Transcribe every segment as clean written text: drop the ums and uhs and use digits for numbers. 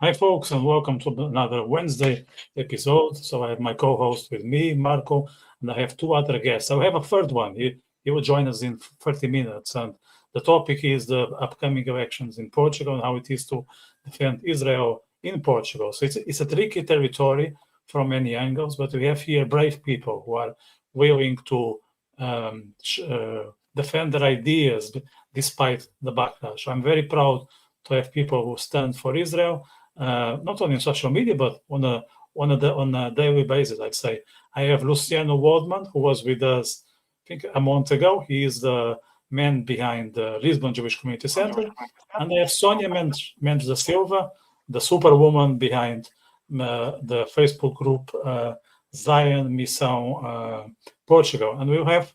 Hi, folks, and welcome to another Wednesday episode. So I have my co-host with me, Marco, and I have two other guests. I have a third one. He will join us in 30 minutes, and the topic is the upcoming elections in Portugal and how it is to defend Israel in Portugal. So it's a tricky territory from many angles, but we have here brave people who are willing to defend their ideas despite the backlash. I'm very proud to have people who stand for Israel. Not only on social media, but on a daily basis, I'd say. I have Luciano Waldman, who was with us, I think, a month ago. He is the man behind the Lisbon Jewish Community Center. And I have Sónia Mendes Silva, the superwoman behind the Facebook group Zion Missão Portugal. And we have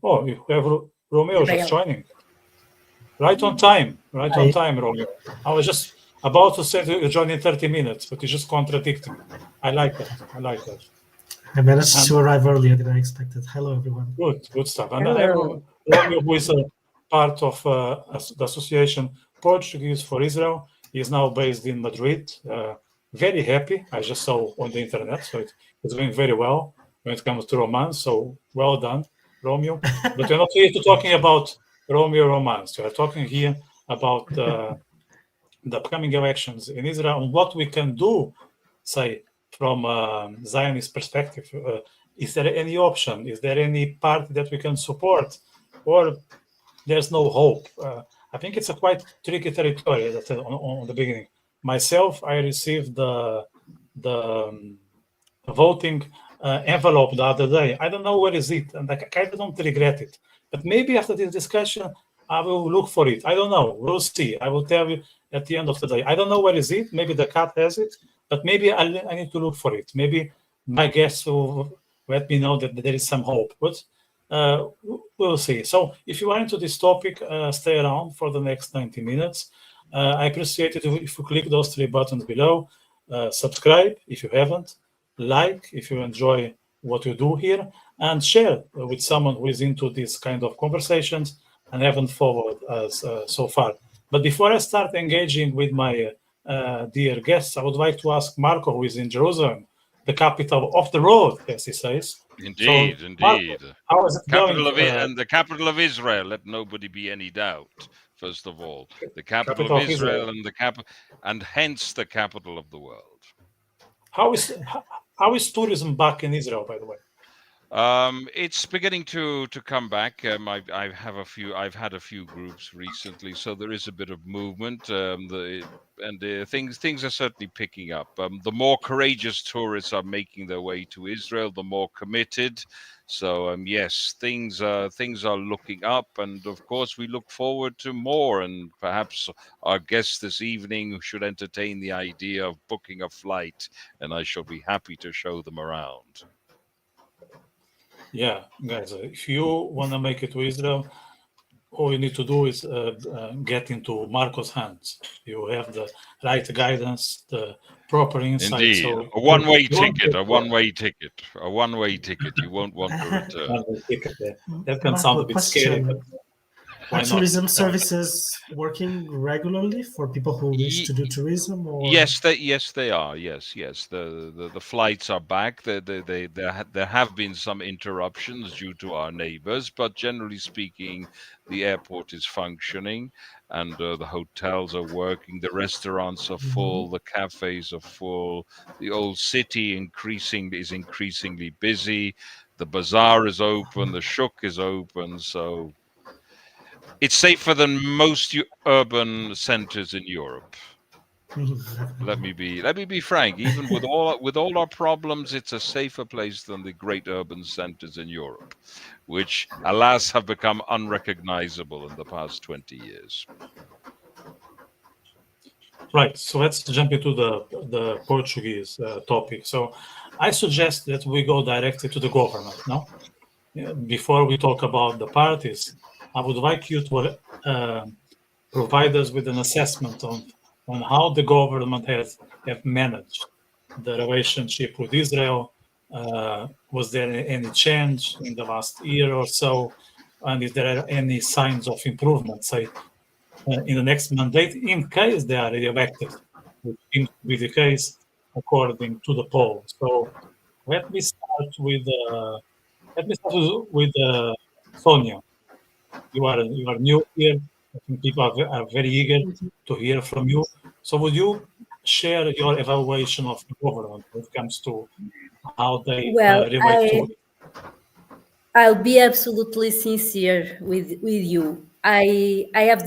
Romeu just joining. Right on time, Romeu. I was just about to say to join in 30 minutes, but you just contradicted me. I like that. I managed to arrive earlier than I expected. Hello, everyone. Good stuff. And I have Romeu, who is a part of the Association Portuguese for Israel. He is now based in Madrid. Very happy. I just saw on the internet, so it's going very well when it comes to romance. So well done, Romeu. But we're not here to talking about Romeo romance. We are talking here about the upcoming elections in Israel and what we can do, say, from Zionist perspective. Is there any option? Is there any party that we can support? Or there's no hope? I think it's a quite tricky territory, as I said on the beginning. Myself, I received the voting envelope the other day. I don't know where is it, and I kind of don't regret it. But maybe after this discussion, I will look for it. I don't know. We'll see. I will tell you at the end of the day. I don't know where is it. Maybe the cat has it, but maybe I need to look for it. Maybe my guests will let me know that there is some hope. But we'll see. So if you are into this topic, stay around for the next 90 minutes. I appreciate it if you click those three buttons below. Subscribe if you haven't. Like if you enjoy what we do here, and share with someone who is into this kind of conversations and haven't followed us so far. But before I start engaging with my dear guests, I would like to ask Marco, who is in Jerusalem, the capital of the road, as he says. Indeed. Marco, how is it going? And the capital of Israel, let nobody be any doubt, first of all. The capital of Israel and hence the capital of the world. How is tourism back in Israel, by the way? It's beginning to come back. I've had a few groups recently, so there is a bit of movement. Things are certainly picking up. The more courageous tourists are making their way to Israel, the more committed. So yes, things are looking up, and of course we look forward to more. And perhaps our guests this evening should entertain the idea of booking a flight, and I shall be happy to show them around. Yeah, guys, if you want to make it to Israel, all you need to do is get into Marco's hands. You have the right guidance, the proper insight. Indeed, so a one-way ticket. You won't want to return. That can sound a bit scary, but are tourism services working regularly for people who wish to do tourism? Or? Yes, they are. Yes. The flights are back. There have been some interruptions due to our neighbors, but generally speaking, the airport is functioning, and the hotels are working. The restaurants are full. The cafes are full. The old city is increasingly busy. The bazaar is open. The shuk is open. So. It's safer than most urban centers in Europe. Let me be frank. Even with all our problems, it's a safer place than the great urban centers in Europe, which, alas, have become unrecognizable in the past 20 years. Right. So let's jump into the Portuguese topic. So I suggest that we go directly to the government. No, before we talk about the parties, I would like you to provide us with an assessment on how the government have managed the relationship with Israel. Was there any change in the last year or so? And is there any signs of improvement, say, in the next mandate, in case they are re-elected, which seems to be the case according to the poll? So let me start with Sónia. You are new here. I think people are very eager to hear from you. So would you share your evaluation of the government when it comes to how they relate to it? I'll be absolutely sincere with you. I had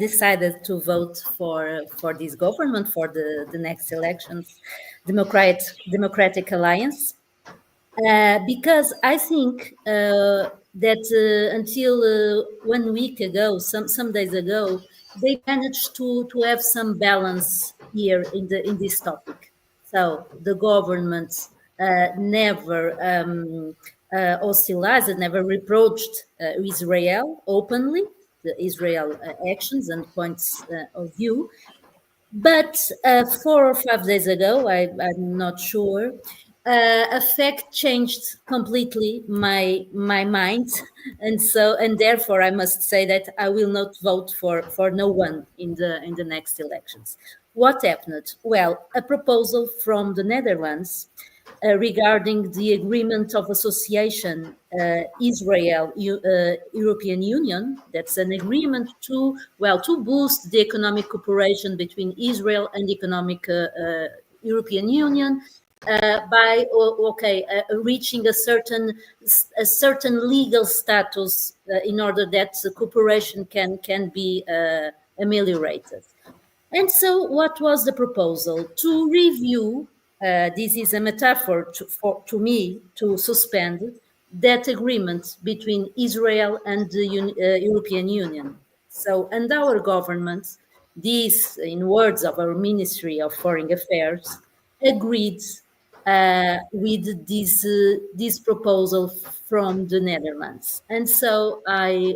decided to vote for this government for the next elections, Democratic Alliance, because I think that until 1 week ago, some days ago, they managed to have some balance here in this topic. So the government never hostilized, never reproached Israel openly, the Israel actions and points of view. But 4 or 5 days ago, I'm not sure, a fact changed completely my mind, and therefore I must say that I will not vote for no one in the next elections. What happened? Well, a proposal from the Netherlands regarding the agreement of association Israel European Union. That's an agreement to boost the economic cooperation between Israel and the economic European Union by reaching a certain legal status in order that the cooperation can be ameliorated. And so what was the proposal? To review, this is a metaphor to me, to suspend that agreement between Israel and the European Union. So, and our government, this, in words of our Ministry of Foreign Affairs, agreed with this proposal from the Netherlands. And so I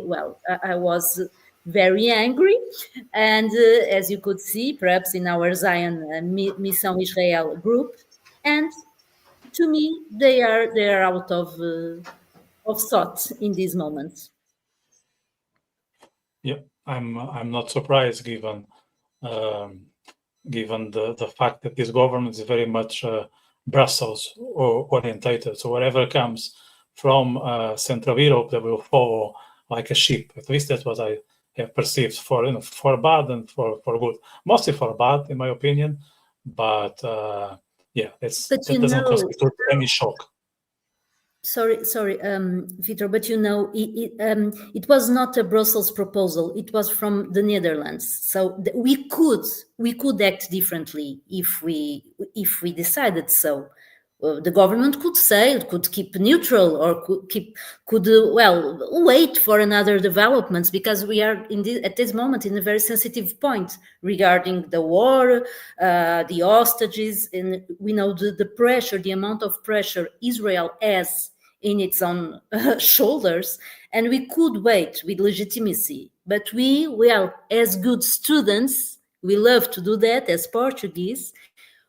was very angry. And as you could see, perhaps in our Zion Missão Israel group, and to me, they are out of thought in these moments. Yeah, I'm not surprised given the fact that this government is very much Brussels orientated. So whatever comes from Central Europe, they will follow like a sheep. At least that's what I have perceived, for bad and for good. Mostly for bad, in my opinion. But that doesn't constitute any shock. Sorry, Vitor, but it was not a Brussels proposal. It was from the Netherlands. So we could act differently if we decided so. The government could say it could keep neutral, or could wait for another developments, because we are at this moment in a very sensitive point regarding the war, the hostages, and we know the pressure, the amount of pressure Israel has in its own shoulders, and we could wait with legitimacy. But we, as good students, we love to do that as Portuguese.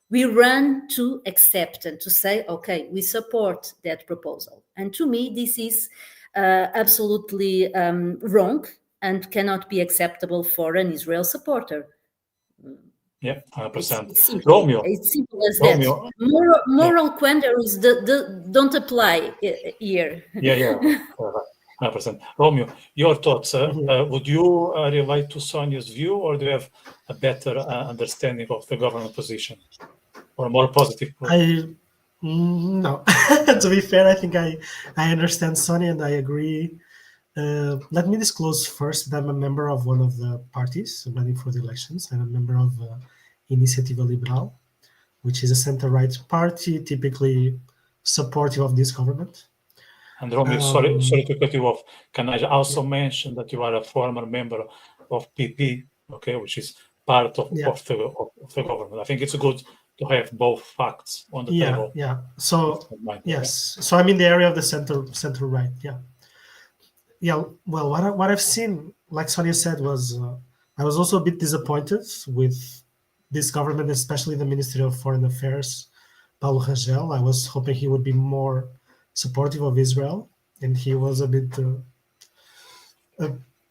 We run to accept and to say, okay, we support that proposal. And to me, this is absolutely wrong and cannot be acceptable for an Israel supporter. Yeah, 100%. Romeu. It's simple as Romeu. That. Moral quandaries don't apply here. Yeah, 100%. Romeu, your thoughts? Would you relate to Sonia's view, or do you have a better understanding of the government position, or a more positive? No. To be fair, I think I understand Sonia and I agree. Let me disclose first that I'm a member of one of the parties running for the elections. I'm a member of Iniciativa Liberal, which is a center-right party, typically supportive of this government. And Romeu, sorry to cut you off. Can I also mention that you are a former member of PP, okay, which is part of the government. I think it's good to have both facts on the table. Yeah. So yes. So I'm in the area of the center right. Yeah. Well, what I've seen, like Sonia said, was I was also a bit disappointed with this government, especially the Ministry of Foreign Affairs, Paulo Rangel. I was hoping he would be more supportive of Israel, and he was a bit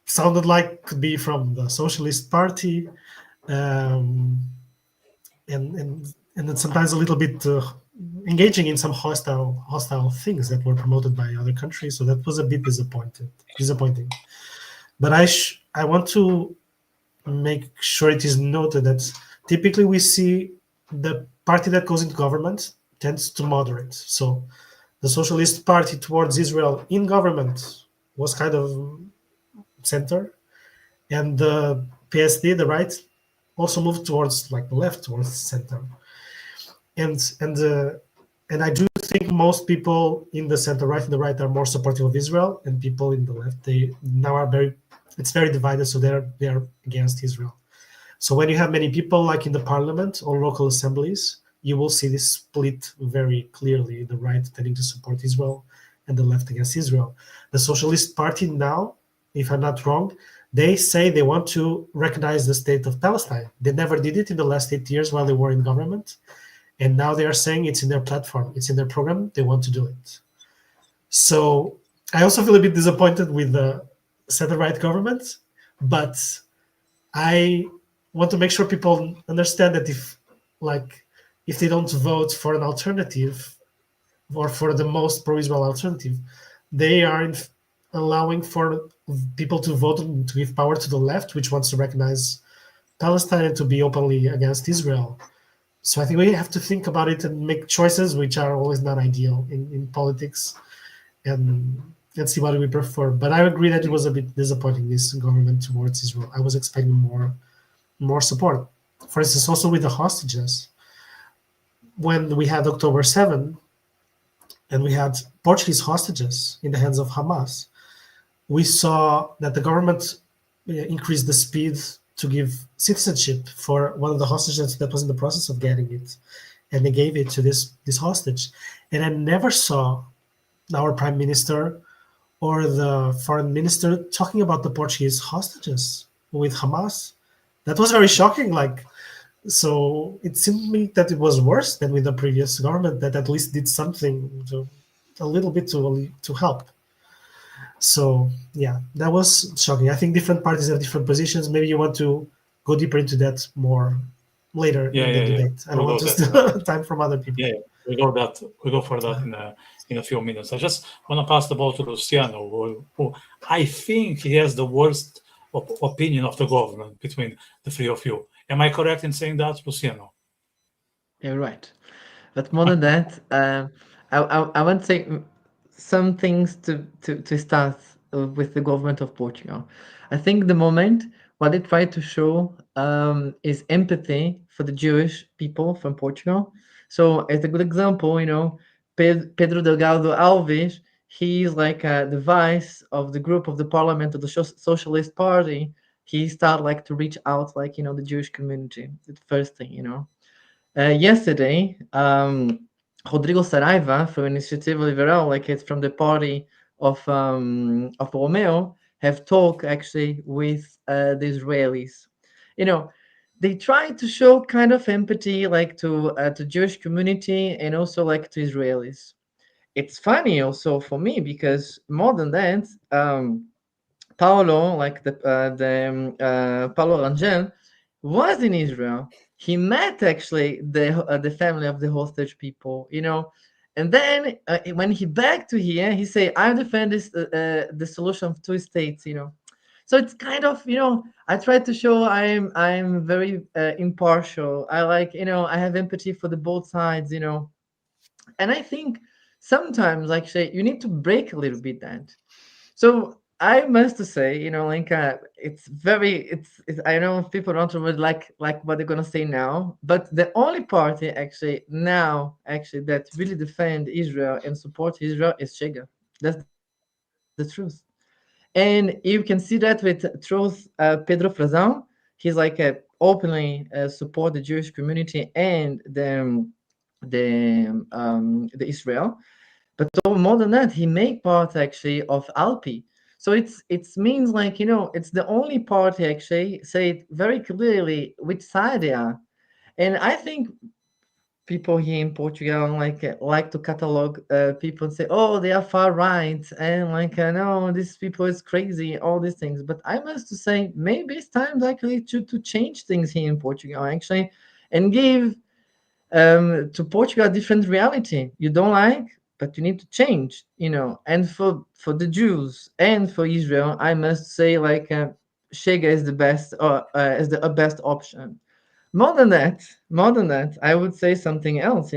sounded like could be from the Socialist Party, and then sometimes a little bit engaging in some hostile things that were promoted by other countries. So that was a bit disappointing. But I want to make sure it is noted that typically we see the party that goes into government tends to moderate. So the Socialist Party towards Israel in government was kind of center, and the PSD, the right, also moved towards like the left, towards center. And I do think most people in the center right and the right are more supportive of Israel, and people in the left, they now are it's very divided, so they're against Israel. So when you have many people like in the parliament or local assemblies, you will see this split very clearly, the right tending to support Israel and the left against Israel. The Socialist Party now, if I'm not wrong, they say they want to recognize the state of Palestine. They never did it in the last 8 years while they were in government. And now they are saying it's in their platform, it's in their program, they want to do it. So I also feel a bit disappointed with the center-right government, but I want to make sure people understand that if they don't vote for an alternative or for the most pro-Israel alternative, they are allowing for people to vote and to give power to the left, which wants to recognize Palestine and to be openly against Israel. So I think we have to think about it and make choices which are always not ideal in politics, and see what we prefer. But I agree that it was a bit disappointing, this government towards Israel. I was expecting more support. For instance, also with the hostages. When we had October 7 and we had Portuguese hostages in the hands of Hamas, we saw that the government increased the speed to give citizenship for one of the hostages that was in the process of getting it. And they gave it to this hostage. And I never saw our prime minister or the foreign minister talking about the Portuguese hostages with Hamas. That was very shocking. So it seemed to me that it was worse than with the previous government, that at least did something a little bit to help. So yeah, that was shocking. I think different parties have different positions. Maybe you want to go deeper into that more later in the debate. I don't want to steal time from other people. Yeah, we go for that in a few minutes. I just want to pass the ball to Luciano, who I think he has the worst opinion of the government between the three of you. Am I correct in saying that, Luciano? You're right. But more than that, I want to say some things to start with the government of Portugal. I think the moment what they try to show is empathy for the Jewish people from Portugal. So as a good example, Pedro Delgado Alves, he's like the vice of the group of the parliament of the Socialist Party. He started to reach out the Jewish community. The first thing. Yesterday, Rodrigo Saraiva from Iniciativa Liberal, it's from the party of Romeu, have talked actually with the Israelis. They try to show kind of empathy to Jewish community and also to Israelis. It's funny also for me because more than that, Paulo, Paulo Rangel, was in Israel. He met actually the family of the hostage people, and then when he back to here, he say, "I defend the solution of two states," So it's kind of, I try to show I'm very impartial. I have empathy for the both sides, and I think sometimes actually you need to break a little bit that. So I must say, it's I know people don't really like what they're gonna say now, but the only party actually that really defend Israel and support Israel is Chega. That's the truth, and you can see that with Truth Pedro Frazão. He's openly support the Jewish community and the Israel. But more than that, he made part actually of Alpi. So it means like, it's the only party actually say it very clearly which side they are. And I think people here in Portugal like to catalog people and say, oh, they are far right, and no, these people is crazy, all these things. But I must to say, maybe it's time actually to change things here in Portugal actually, and give to Portugal a different reality. You don't like, but you need to change, And for the Jews and for Israel, I must say Chega is the best, is the best option. More than that, I would say something else,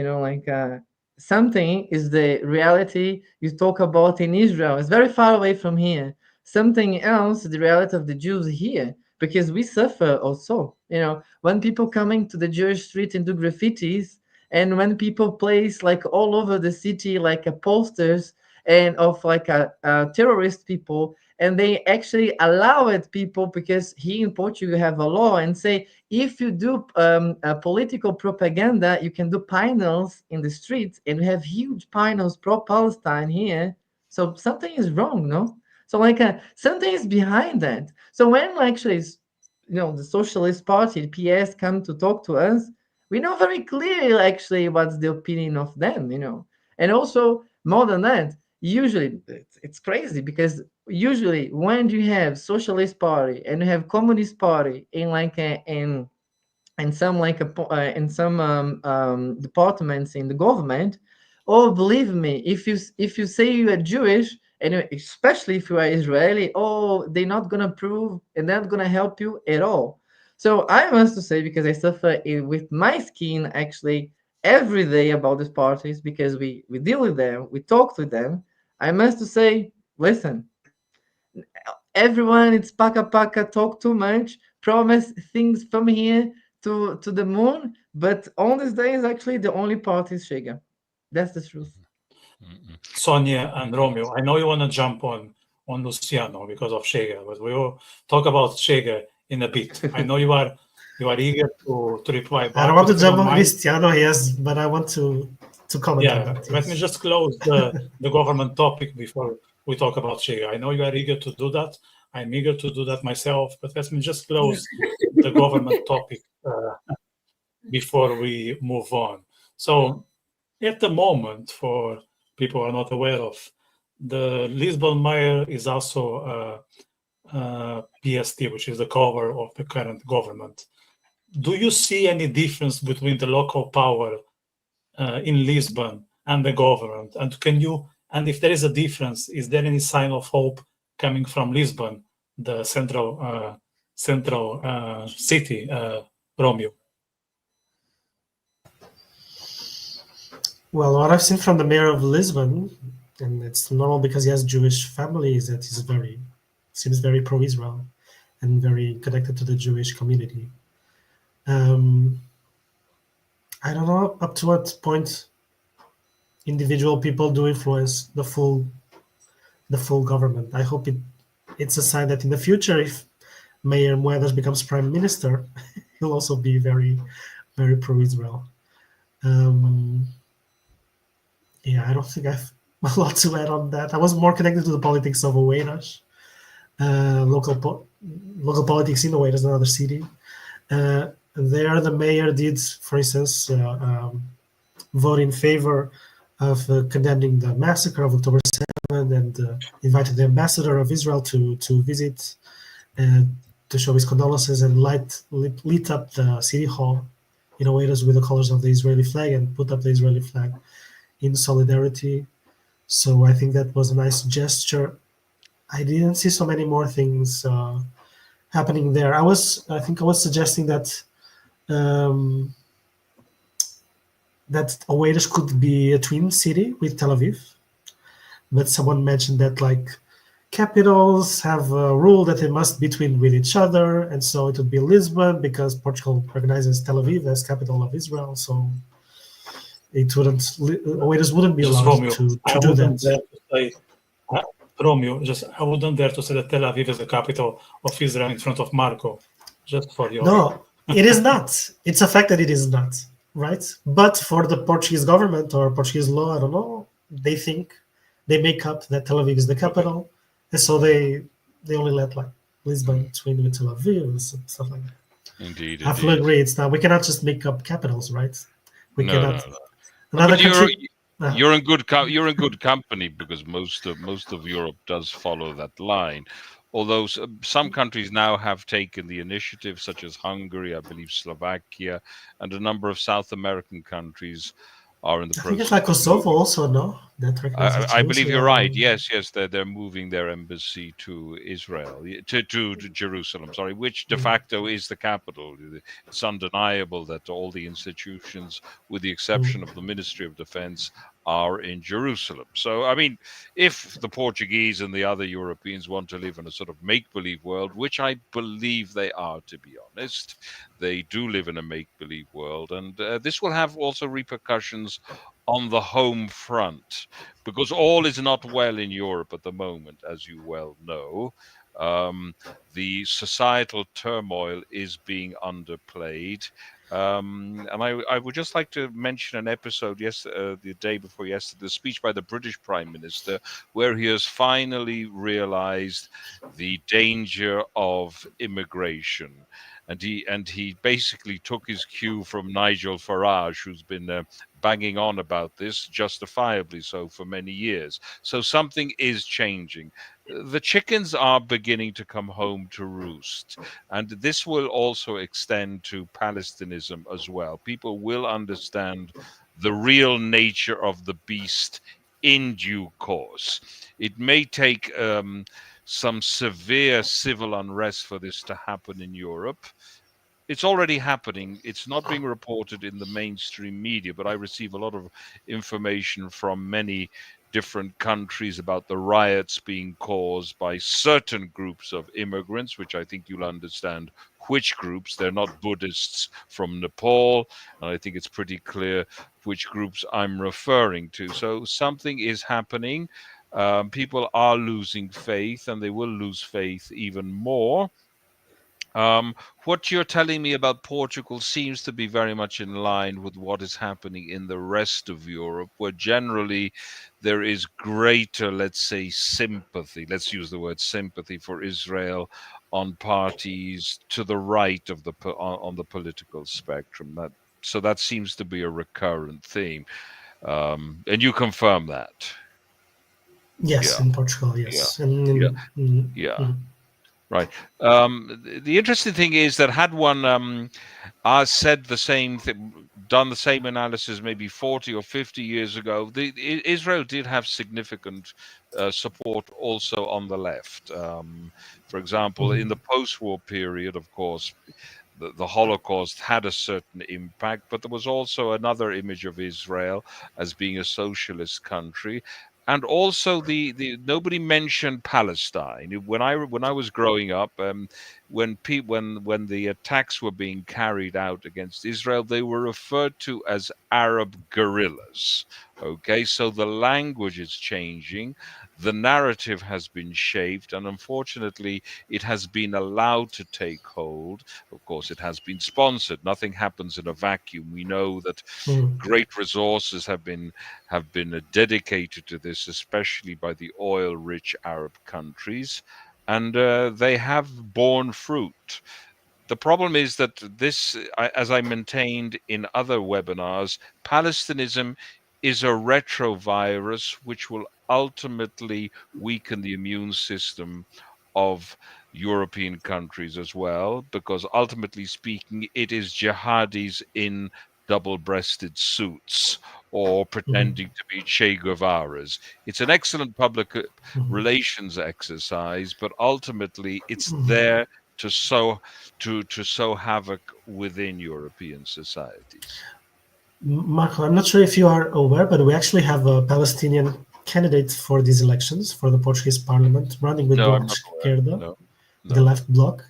something is the reality you talk about in Israel. It's very far away from here. Something else, the reality of the Jews here, because we suffer also. When people coming to the Jewish street and do graffitis, and when people place all over the city posters and of a terrorist people, and they actually allow it people because here in Portugal you have a law and say if you do a political propaganda, you can do panels in the streets, and we have huge panels pro-Palestine here. So something is wrong, no? So something is behind that. So when actually, the Socialist Party, the PS, come to talk to us, we know very clearly actually what's the opinion of them, And also more than that, usually it's crazy because usually when you have Socialist Party and you have Communist Party in in some in some departments in the government, oh, believe me, if you say you are Jewish, and especially if you are Israeli, oh, they're not gonna prove and they're not gonna help you at all. So I must say, because I suffer with my skin actually every day about these parties, because we deal with them, we talk with them. I must say, listen, everyone, it's paka talk too much, promise things from here to the moon, but on this day is actually the only part is Chega. That's the truth. Sónia and Romeu, I know you want to jump on Luciano because of Chega, but we will talk about Chega in a bit. I know you are eager to reply back. I don't want to jump on Cristiano, yes, but I want to comment on that. Yes. Let me just close the government topic before we talk about Chega. I know you are eager to do that. I'm eager to do that myself, but let me just close the government topic before we move on. So at the moment, for people who are not aware of, the Lisbon mayor is also PST, which is the cover of the current government. Do you see any difference between the local power in Lisbon and the government? And if there is a difference, is there any sign of hope coming from Lisbon, the central city, Romeu? Well, what I've seen from the mayor of Lisbon, and it's normal because he has Jewish family, is that seems very pro-Israel and very connected to the Jewish community. I don't know up to what point individual people do influence the full government. I hope it's a sign that in the future, if Mayor Moedas becomes prime minister, he'll also be very, very pro-Israel. Yeah, I don't think I've a lot to add on that. I was more connected to the politics of Oeiras, local politics in Oeiras, another city. There, the mayor did, for instance, vote in favor of condemning the massacre of October 7 and invited the ambassador of Israel to visit to show his condolences and lit up the city hall in Oeiras with the colors of the Israeli flag and put up the Israeli flag in solidarity. So I think that was a nice gesture. I didn't see so many more things happening there. I think I was suggesting that that Oeiras could be a twin city with Tel Aviv, but someone mentioned that capitals have a rule that they must be twinned with each other, and so it would be Lisbon because Portugal recognizes Tel Aviv as capital of Israel. So Oeiras wouldn't be allowed to do that. Romeu, I wouldn't dare to say that Tel Aviv is the capital of Israel in front of Marco, just for your... No, It is not. It's a fact that it is not, right? But for the Portuguese government or Portuguese law, I don't know, they think they make up that Tel Aviv is the capital, and so they only let like Lisbon twin with Tel Aviv and stuff like that. Indeed, I fully indeed. agree. It's not. We cannot just make up capitals, right? We No, cannot. no, no. Another But you're country. you're in good company because most of Europe does follow that line. Although some countries now have taken the initiative, such as Hungary, I believe Slovakia, and a number of South American countries are in the I think it's process like of Kosovo moving. also, no? That recognizes I believe you're right. Jerusalem. Yes, yes, they're moving their embassy to Israel, to Jerusalem. Sorry, which de facto is the capital. It's undeniable that all the institutions, with the exception of the Ministry of Defense, are in Jerusalem. So, I mean, if the Portuguese and the other Europeans want to live in a sort of make-believe world, which I believe they are, to be honest, they do live in a make-believe world, and this will have also repercussions on the home front, because all is not well in Europe at the moment, as you well know. The societal turmoil is being underplayed. And I would just like to mention an episode the day before yesterday, the speech by the British Prime Minister, where he has finally realized the danger of immigration. And he basically took his cue from Nigel Farage, who's been banging on about this, justifiably so, for many years. So something is changing. The chickens are beginning to come home to roost. And this will also extend to Palestinism as well. People will understand the real nature of the beast in due course. It may take some severe civil unrest for this to happen in Europe. It's already happening. It's not being reported in the mainstream media, but I receive a lot of information from many different countries about the riots being caused by certain groups of immigrants, which I think you'll understand which groups. They're not Buddhists from Nepal, and I think it's pretty clear which groups I'm referring to. So something is happening. People are losing faith, and they will lose faith even more. What you're telling me about Portugal seems to be very much in line with what is happening in the rest of Europe, where generally there is greater, let's say, sympathy. Let's use the word sympathy for Israel on parties to the right of on the political spectrum. So that seems to be a recurrent theme, and you confirm that. Yes, Yeah, in Portugal, yeah, yes. yeah, yeah. Right. The interesting thing is that had one said the same thing, done the same analysis maybe 40 or 50 years ago, Israel did have significant support also on the left. For example, in the post-war period, of course, the Holocaust had a certain impact, but there was also another image of Israel as being a socialist country. And also, the nobody mentioned Palestine. When I was growing up, when the attacks were being carried out against Israel, they were referred to as Arab guerrillas. Okay, so the language is changing, the narrative has been shaped, and unfortunately, it has been allowed to take hold. Of course, it has been sponsored. Nothing happens in a vacuum. We know that great resources have been dedicated to this, especially by the oil-rich Arab countries, and they have borne fruit. The problem is that this, as I maintained in other webinars, Palestinism is a retrovirus which will ultimately weaken the immune system of European countries as well, because ultimately speaking, it is jihadis in double-breasted suits or pretending to be Che Guevaras. It's an excellent public relations exercise, but ultimately it's there to sow havoc within European societies. Marco, I'm not sure if you are aware, but we actually have a Palestinian candidate for these elections for the Portuguese parliament running with No, Bloc I'm de not aware. Esquerda, the No. left bloc.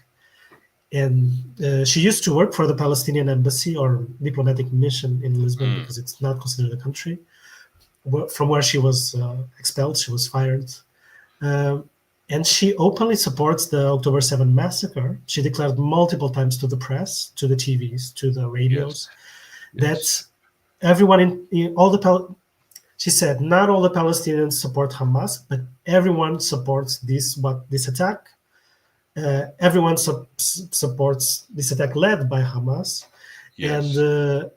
And she used to work for the Palestinian embassy or diplomatic mission in Lisbon because it's not considered a country. From where she was expelled, she was fired. and she openly supports the October 7 massacre. She declared multiple times to the press, to the TVs, to the radios, that everyone in all the she said, not all the Palestinians support Hamas, but everyone supports this attack. Everyone supports this attack led by Hamas, and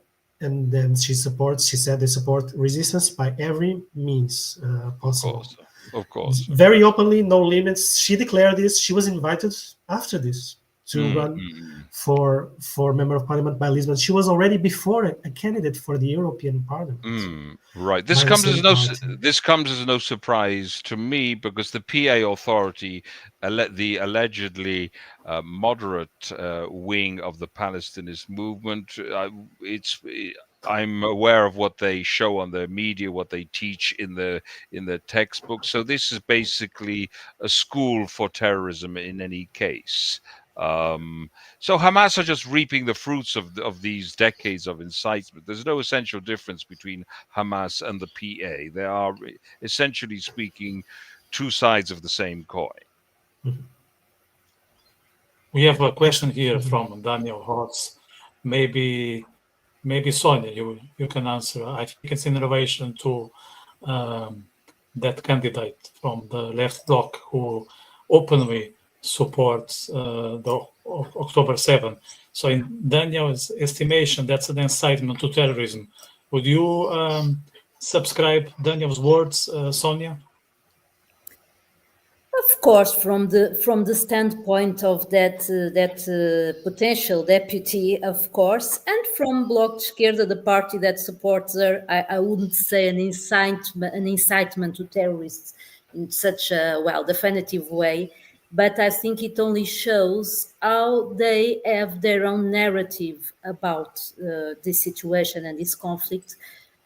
then she said they support resistance by every means possible. Of course. Very openly, no limits. She declared this. She was invited after this to run for member of parliament by Lisbon. She was already before a candidate for the European Parliament. Right. This comes as no surprise to me, because the PA Authority, the allegedly moderate wing of the Palestinist movement, I'm aware of what they show on the media, what they teach in the textbooks. So this is basically a school for terrorism in any case. So Hamas are just reaping the fruits of these decades of incitement. There's no essential difference between Hamas and the PA. They are, essentially speaking, two sides of the same coin. We have a question here from Daniel Hortz. Maybe Sónia, you can answer. I think it's in relation to that candidate from the left bloc who openly supports the October 7. So in Daniel's estimation, that's an incitement to terrorism. Would you subscribe Daniel's words, Sónia? Of course, from the standpoint of that potential deputy, of course, and from Bloc de Esquerda, the party that supports her, I wouldn't say an incitement to terrorists in such a definitive way, but I think it only shows how they have their own narrative about this situation and this conflict,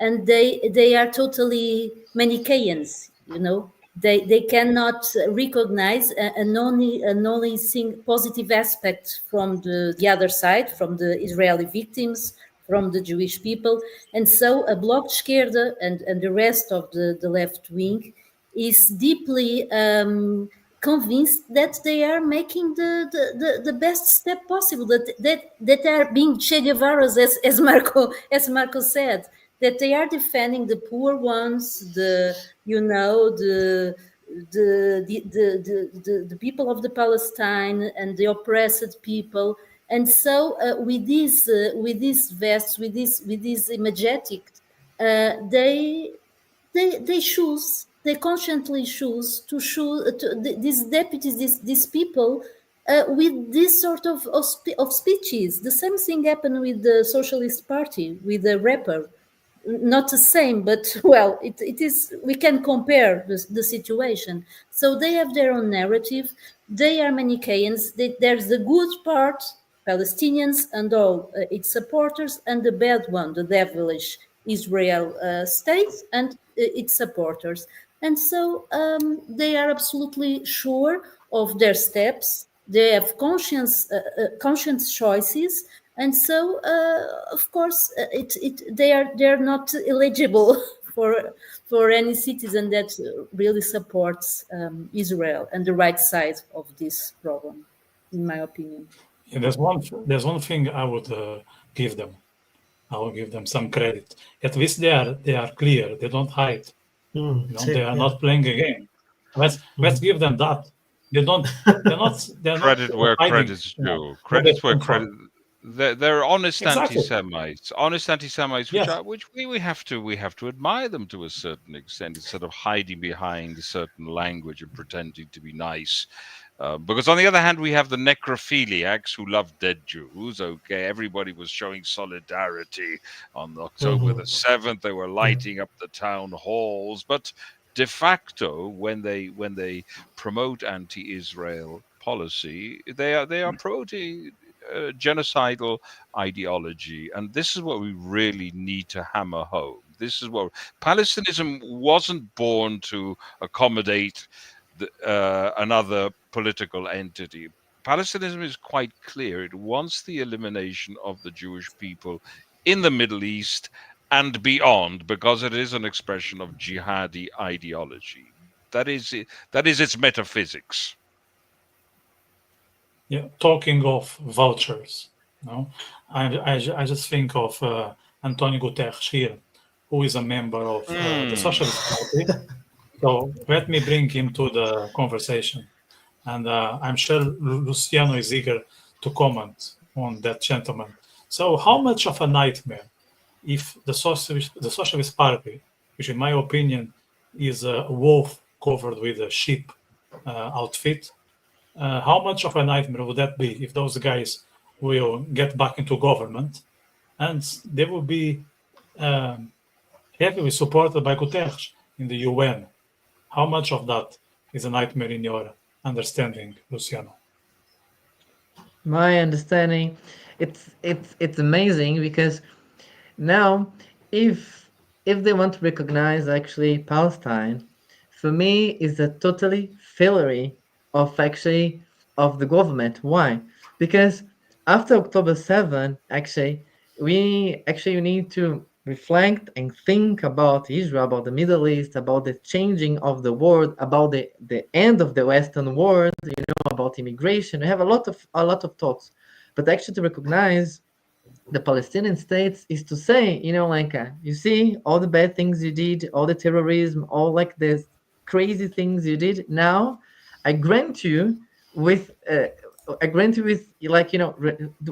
and they are totally Manichaeans, you know. They cannot recognize and only see positive aspects from the other side, from the Israeli victims, from the Jewish people. And so a Bloc de Esquerda and the rest of the left wing is deeply convinced that they are making the best step possible, that they are being Che Guevara's, as Marco said, that they are defending the poor ones, the people of the Palestine and the oppressed people. And so with these vests, with this imagetic, they consciently choose these deputies, these people, with this sort of speeches. The same thing happened with the Socialist Party, with the rapper. Not the same, but it is. We can compare the situation. So they have their own narrative. They are Manichaeans. There's the good part, Palestinians and all its supporters, and the bad one, the devilish Israel state and its supporters. And so they are absolutely sure of their steps. They have conscious choices, and so of course they're not eligible for any citizen that really supports Israel and the right side of this problem, in my opinion. Yeah, there's one thing I would give them. I will give them some credit. At least they are clear. They don't hide. They are not playing a game. Let's give them that. They're not credit where hiding, credit's due. Credit where credit. They're honest anti-Semites. Honest anti-Semites, which we have to admire them to a certain extent, instead of hiding behind a certain language and pretending to be nice. Because on the other hand, we have the necrophiliacs who love dead Jews. Okay, everybody was showing solidarity on October the 7th. They were lighting up the town halls, but de facto, when they promote anti-Israel policy, they are promoting genocidal ideology, and this is what we really need to hammer home. This is what Palestinism wasn't born to accommodate another political entity. Palestinism is quite clear. It wants the elimination of the Jewish people in the Middle East and beyond, because it is an expression of jihadi ideology. That is it. That is its metaphysics. Yeah, talking of vouchers, no, I just think of Antonio Guterres here, who is a member of the Socialist Party. So let me bring him to the conversation, and I'm sure Luciano is eager to comment on that gentleman. So, how much of a nightmare if the Socialist Party, which in my opinion is a wolf covered with a sheep outfit, how much of a nightmare would that be if those guys will get back into government and they will be heavily supported by Guterres in the UN? How much of that is a nightmare in your understanding, Luciano? My understanding, it's amazing because now if they want to recognize actually Palestine, for me is a totally failure of actually of the government. Why? Because after October 7, actually we need to reflect and think about Israel, about the Middle East, about the changing of the world, about the end of the Western world, about immigration. We have a lot of thoughts, but actually to recognize the Palestinian states is to say, you see all the bad things you did, all the terrorism, all like the crazy things you did. Now, I grant you with,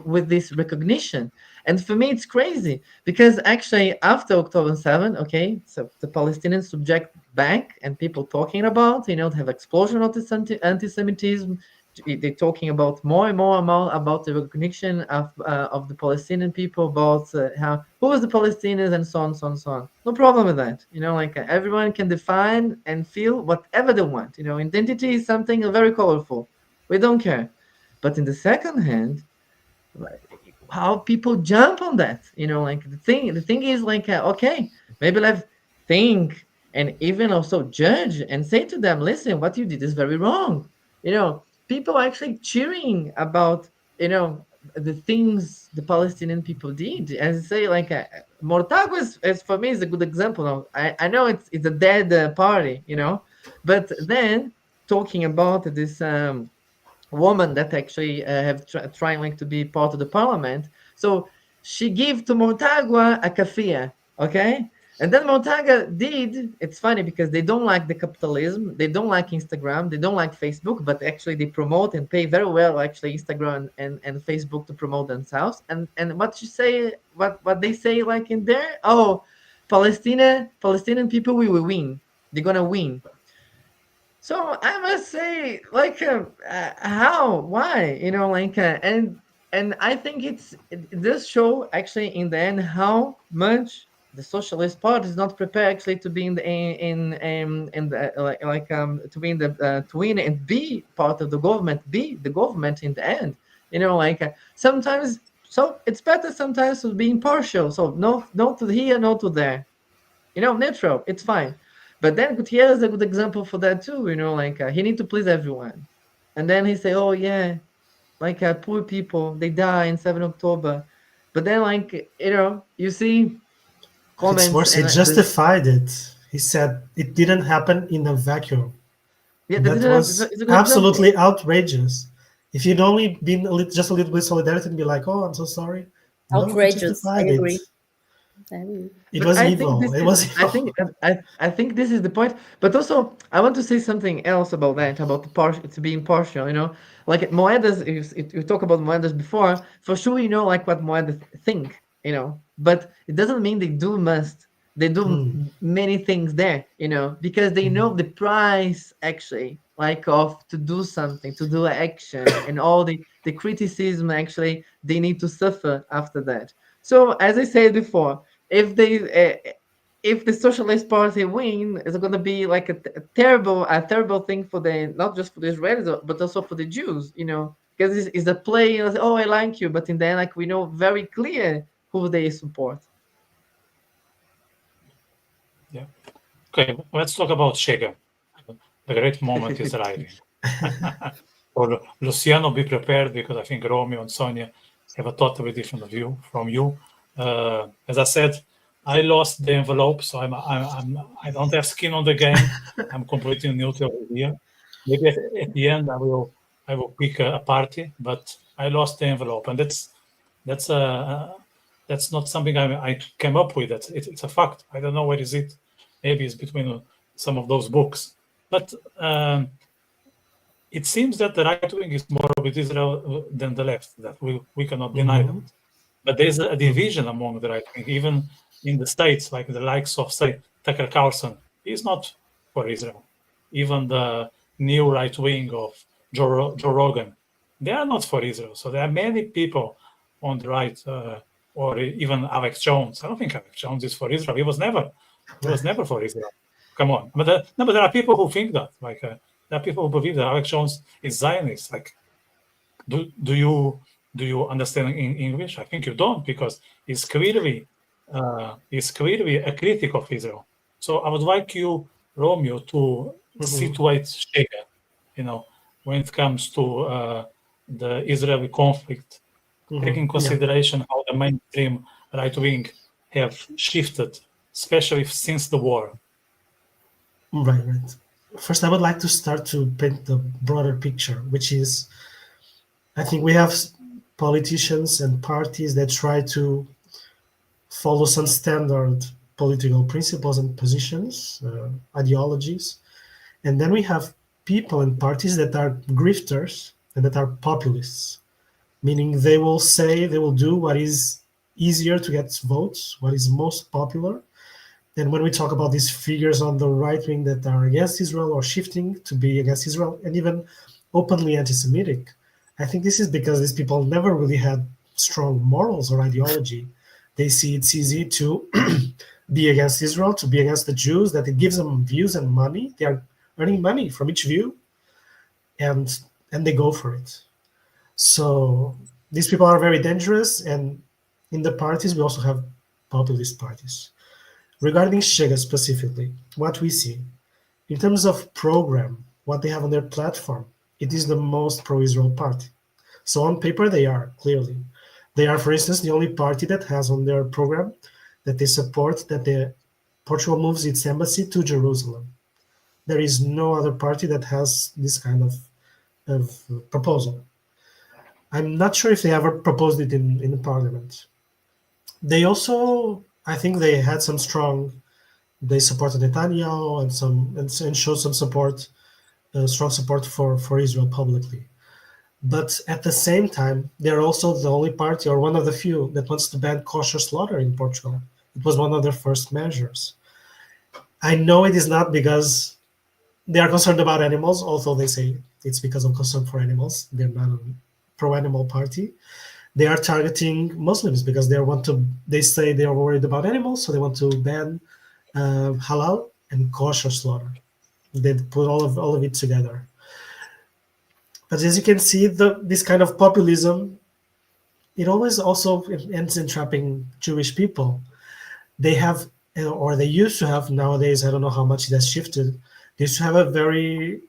with this recognition. And for me, it's crazy because actually after October 7, okay, so the Palestinians subject back and people talking about, they have explosion of this anti-Semitism. They're talking about more and more about the recognition of the Palestinian people, about who is the Palestinians and so on, so on, so on. No problem with that. Everyone can define and feel whatever they want. Identity is something very colorful. We don't care. But in the second hand, how people jump on that, the thing is okay, maybe let's think and even also judge and say to them, listen, what you did is very wrong. People are actually cheering about the things the Palestinian people did, and say Mortago is for me is a good example. Now I know it's a dead party, but then talking about this woman that actually have trying to be part of the parliament. So she gave to Mortagua a kafia, okay? And then Mortaga did, it's funny because they don't like the capitalism, they don't like Instagram, they don't like Facebook, but actually they promote and pay very well actually Instagram and Facebook to promote themselves. And what you say, what they say in there, Palestinian people will win. They're gonna win. So I must say, how, why, and I think this show actually in the end how much the Socialist Party is not prepared actually to be in the to be in the to win and be part of the government, be the government in the end. Sometimes, so it's better sometimes to be impartial. So no to here, no to there. Neutral, it's fine. But then Gutierrez is a good example for that too. He need to please everyone, and then he say, "Oh yeah, poor people, they die in 7 October." But then, you see comments. It's worse. He justified it. He said it didn't happen in a vacuum. Yeah, that was absolutely outrageous. If you'd only been just a little bit solidarity and be like, "Oh, I'm so sorry." Outrageous. I agree. It was evil. It was evil. I think this is the point. But also, I want to say something else about that, about to be impartial. Like Moedas, you talk about Moedas before. For sure, what Moedas think. But it doesn't mean they do many things there. Because they know the price actually, of to do something, to do action, and all the criticism actually they need to suffer after that. So as I said before, if the Socialist Party win, it's going to be a terrible thing for not just for the Israelis but also for the Jews, because it's a play. Oh, I like you, but in the end, we know very clear who they support. Yeah. Okay, let's talk about Chega. The great moment is arriving. Or Luciano, be prepared because I think Romeu and Sónia have a totally different view from you. As I said, I lost the envelope, so I don't have skin on the game. I'm completely neutral here. Maybe at the end I will pick a party, but I lost the envelope, and that's not something I came up with. It's a fact. I don't know where is it. Maybe it's between some of those books, but it seems that the right wing is more with Israel than the left. That we cannot deny that. But there's a division among the right wing, even in the States, like the likes of, say, Tucker Carlson. He's not for Israel. Even the new right wing of Joe Rogan, they are not for Israel. So there are many people on the right, or even Alex Jones. I don't think Alex Jones is for Israel. He was never for Israel. Come on. But there are people who think that. Like there are people who believe that Alex Jones is Zionist. Like, do you understand in English? I think you don't, because he's clearly a critic of Israel. So I would like you, Romeu, to situate Shega, when it comes to the Israeli conflict, taking consideration how the mainstream right wing have shifted, especially since the war. Right. First, I would like to start to paint the broader picture, which is, I think we have politicians and parties that try to follow some standard political principles and positions, ideologies. And then we have people and parties that are grifters and that are populists, meaning they will do what is easier to get votes, what is most popular. And when we talk about these figures on the right wing that are against Israel or shifting to be against Israel and even openly anti-Semitic, I think this is because these people never really had strong morals or ideology. They see it's easy to be against Israel, to be against the Jews, that it gives them views and money. They are earning money from each view, and they go for it. So these people are very dangerous, and in the parties, we also have populist parties. Regarding Chega specifically, what we see, in terms of program, what they have on their platform, it is the most pro-Israel party. So on paper, they are, clearly. They are, for instance, the only party that has on their program that they support that Portugal moves its embassy to Jerusalem. There is no other party that has this kind of proposal. I'm not sure if they ever proposed it in the parliament. They also, I think they had some they supported Netanyahu and showed some support, strong support for Israel publicly. But at the same time, they're also the only party, or one of the few, that wants to ban kosher slaughter in Portugal. It was one of their first measures. I know it is not because they are concerned about animals, although they say it's because of concern for animals. They're not a pro-animal party. They are targeting Muslims because they say they are worried about animals, so they want to ban halal and kosher slaughter. They put all of it together. But as you can see, this kind of populism, it always also ends in trapping Jewish people. They have, or they used to have, nowadays, I don't know how much it has shifted, they used to have a very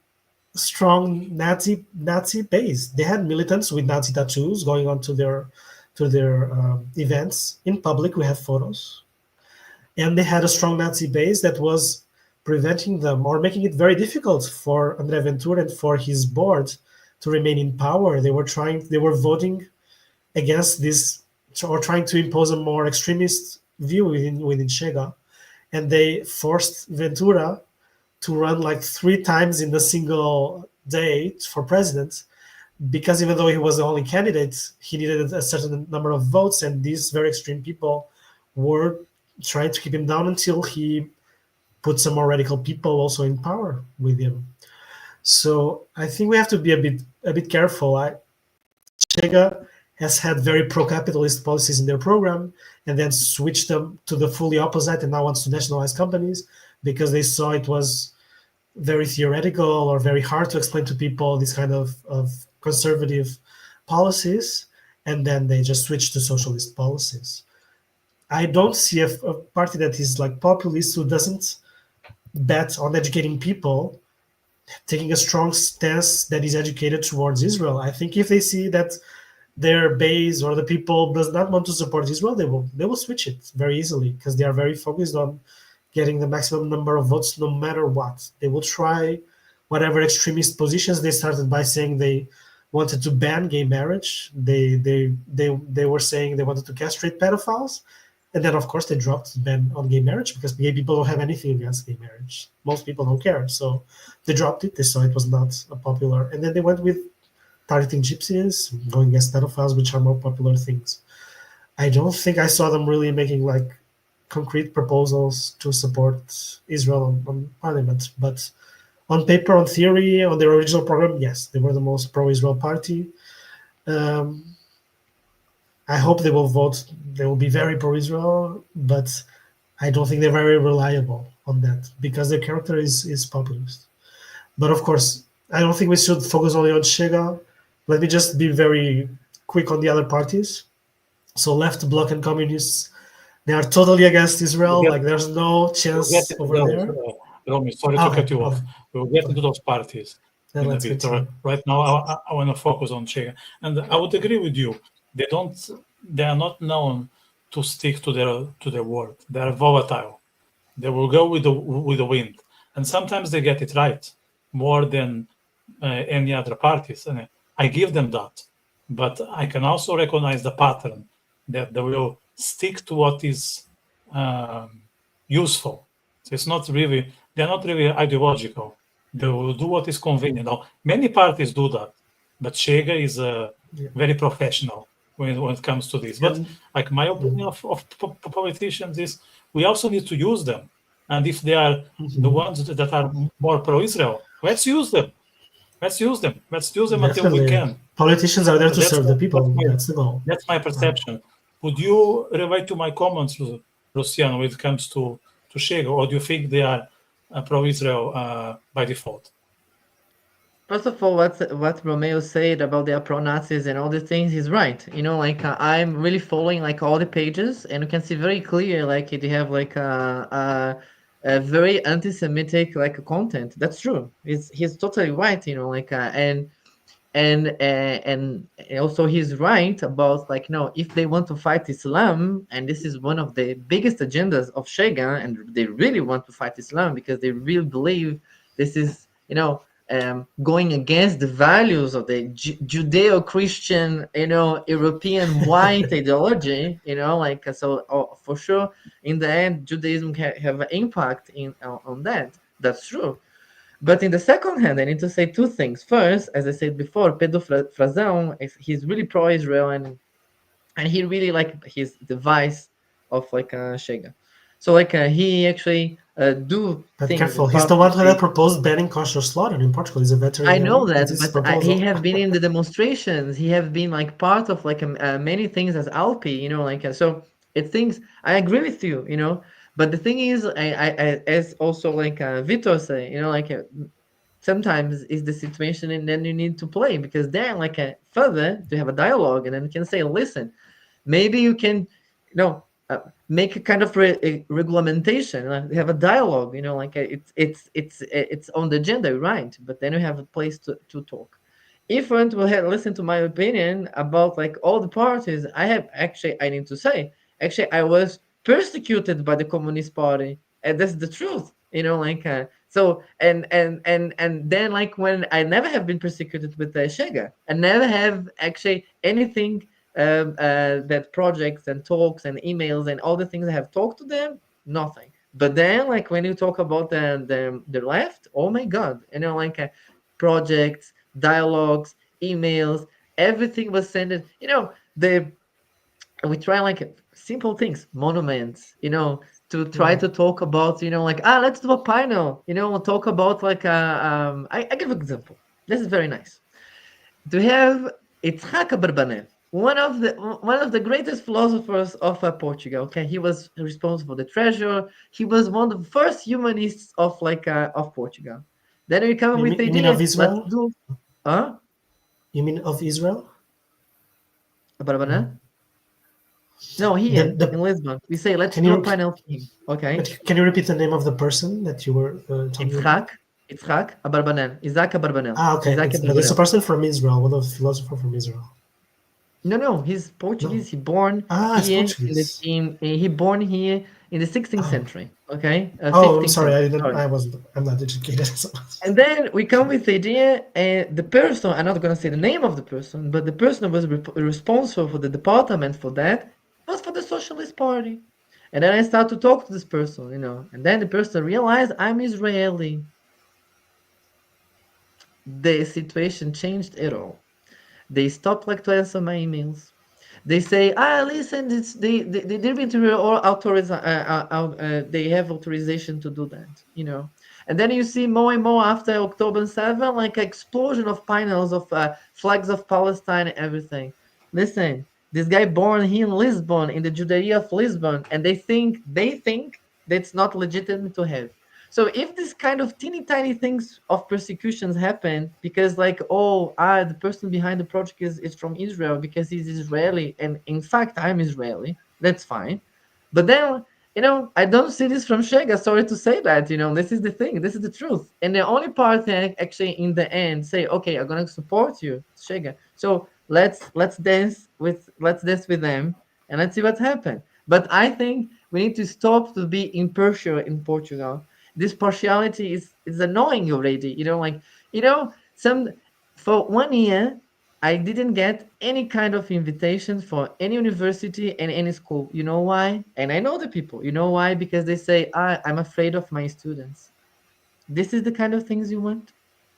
strong Nazi base. They had militants with Nazi tattoos going on to their events. In public, we have photos. And they had a strong Nazi base that was preventing them or making it very difficult for André Ventura and for his board to remain in power. They were voting against this, or trying to impose a more extremist view within Chega. And they forced Ventura to run like 3 times in a single day for president, because even though he was the only candidate, he needed a certain number of votes, and these very extreme people were trying to keep him down until he put some more radical people also in power with him. So I think we have to be a bit careful. Chega has had very pro-capitalist policies in their program, and then switched them to the fully opposite, and now wants to nationalize companies because they saw it was very theoretical or very hard to explain to people these kind of conservative policies, and then they just switched to socialist policies. I don't see a party that is like populist who doesn't bet on educating people, taking a strong stance that is educated towards Israel. I think if they see that their base or the people does not want to support Israel, they will switch it very easily because they are very focused on getting the maximum number of votes no matter what. They will try whatever extremist positions. They started by saying they wanted to ban gay marriage. They were saying they wanted to castrate pedophiles. And then, of course, they dropped the ban on gay marriage because gay people don't have anything against gay marriage. Most people don't care. So they dropped it. They saw it was not popular. And then they went with targeting gypsies, going against pedophiles, which are more popular things. I don't think I saw them really making like concrete proposals to support Israel on parliament. But on paper, on theory, on their original program, yes, they were the most pro-Israel party. I hope they will vote. They will be very pro-Israel, but I don't think they're very reliable on that because their character is populist. But of course, I don't think we should focus only on Chega. Let me just be very quick on the other parties. So Left Bloc and Communists, they are totally against Israel. Like there's no chance over there. Romeu, sorry to cut you off. We'll get into those parties in a bit. Right now, I want to focus on Chega. And I would agree with you. They are not known to stick to their word. They are volatile. They will go with the wind, and sometimes they get it right more than any other parties. And I give them that, but I can also recognize the pattern that they will stick to what is useful. So they're not really ideological. They will do what is convenient. Now, many parties do that, but Chega is very professional when it comes to this. But like my opinion of politicians is we also need to use them. And if they are the ones that are more pro-Israel, let's use them. Let's use them until we can. Politicians are there to serve the people. That's the goal. That's my perception. Would you relate to my comments, Luciano, when it comes to Chega, or do you think they are pro-Israel by default? First of all, what Romeu said about the pro-Nazis and all these things is right. Like I'm really following like all the pages, and you can see very clear like they have like a very anti-Semitic like content. That's true. He's totally right. Like and also he's right about like if they want to fight Islam, and this is one of the biggest agendas of Chega, and they really want to fight Islam because they really believe this is going against the values of the Judeo-Christian, European white ideology, like so for sure in the end Judaism have an impact on that. That's true. But in the second hand, I need to say two things. First, as I said before, Pedro Frazão, he's really pro-Israel, and he really like his device of like Chega. So like he actually do but things. Careful, he's the one that proposed banning kosher slaughter in Portugal. He's a veterinarian. I know that, but he have been in the demonstrations. He have been like part of like many things as Alpi, like so. It things I agree with you, But the thing is, I as also like Vitor say, like sometimes is the situation, and then you need to play because then like further to have a dialogue, and then you can say, listen, maybe you can, make a kind of regulation, have a dialogue, like it's on the agenda, right? But then you have a place to talk. If you want to listen to my opinion about like all the parties, I need to say, actually, I was persecuted by the Communist Party, and that's the truth, so and then like when I never have been persecuted with Chega, I never have actually anything that projects and talks and emails and all the things I have talked to them, nothing. But then like when you talk about the left, oh my god, projects, dialogues, emails, everything was sent. We try like simple things, monuments, to try to talk about, let's do a panel, we'll talk about like I give an example. This is very nice. To have Itzhak Abarbanel, one of the greatest philosophers of Portugal. Okay, he was responsible for the treasure. He was one of the first humanists of Portugal. Then we come with the idea. You mean of Israel? Let's do, huh? You mean of Israel? Abarbanel? No, here in Lisbon, we say let's do a panel team. Okay. Can you repeat the name of the person that you were talking about? Itzhak Abarbanel. Isaac Abarbanel. Okay. It's a person from Israel, one of the philosophers from Israel. No, he's Portuguese. He born It's here Portuguese. he born here in the 16th century. Okay, Oh, I'm 15th sorry. century. Sorry. I'm not educated. So. And then we come with the idea, and the person, I'm not going to say the name of the person, but the person who was responsible for the department for that was for the Socialist Party. And then I start to talk to this person, and then the person realized I'm Israeli. The situation changed at all. They stopped to answer my emails. They say, listen, they didn't they have authorization to do that. And then you see more and more after October 7, like an explosion of panels of flags of Palestine and everything. Listen, this guy born here in Lisbon, in the Judea of Lisbon, and they think that's not legitimate to have. So if this kind of teeny tiny things of persecutions happen because the person behind the project is from Israel because he's Israeli, and in fact I'm Israeli, that's fine. But then, I don't see this from Shega. Sorry to say that, this is the thing, this is the truth. And the only part that actually in the end say, okay, I'm gonna support you, Shega. So let's dance with them and let's see what happens. But I think we need to stop to be impartial in Portugal. This partiality is annoying already. Some for 1 year I didn't get any kind of invitation for any university and any school. You know why? And I know the people. You know why? Because they say, I'm afraid of my students. This is the kind of things you want?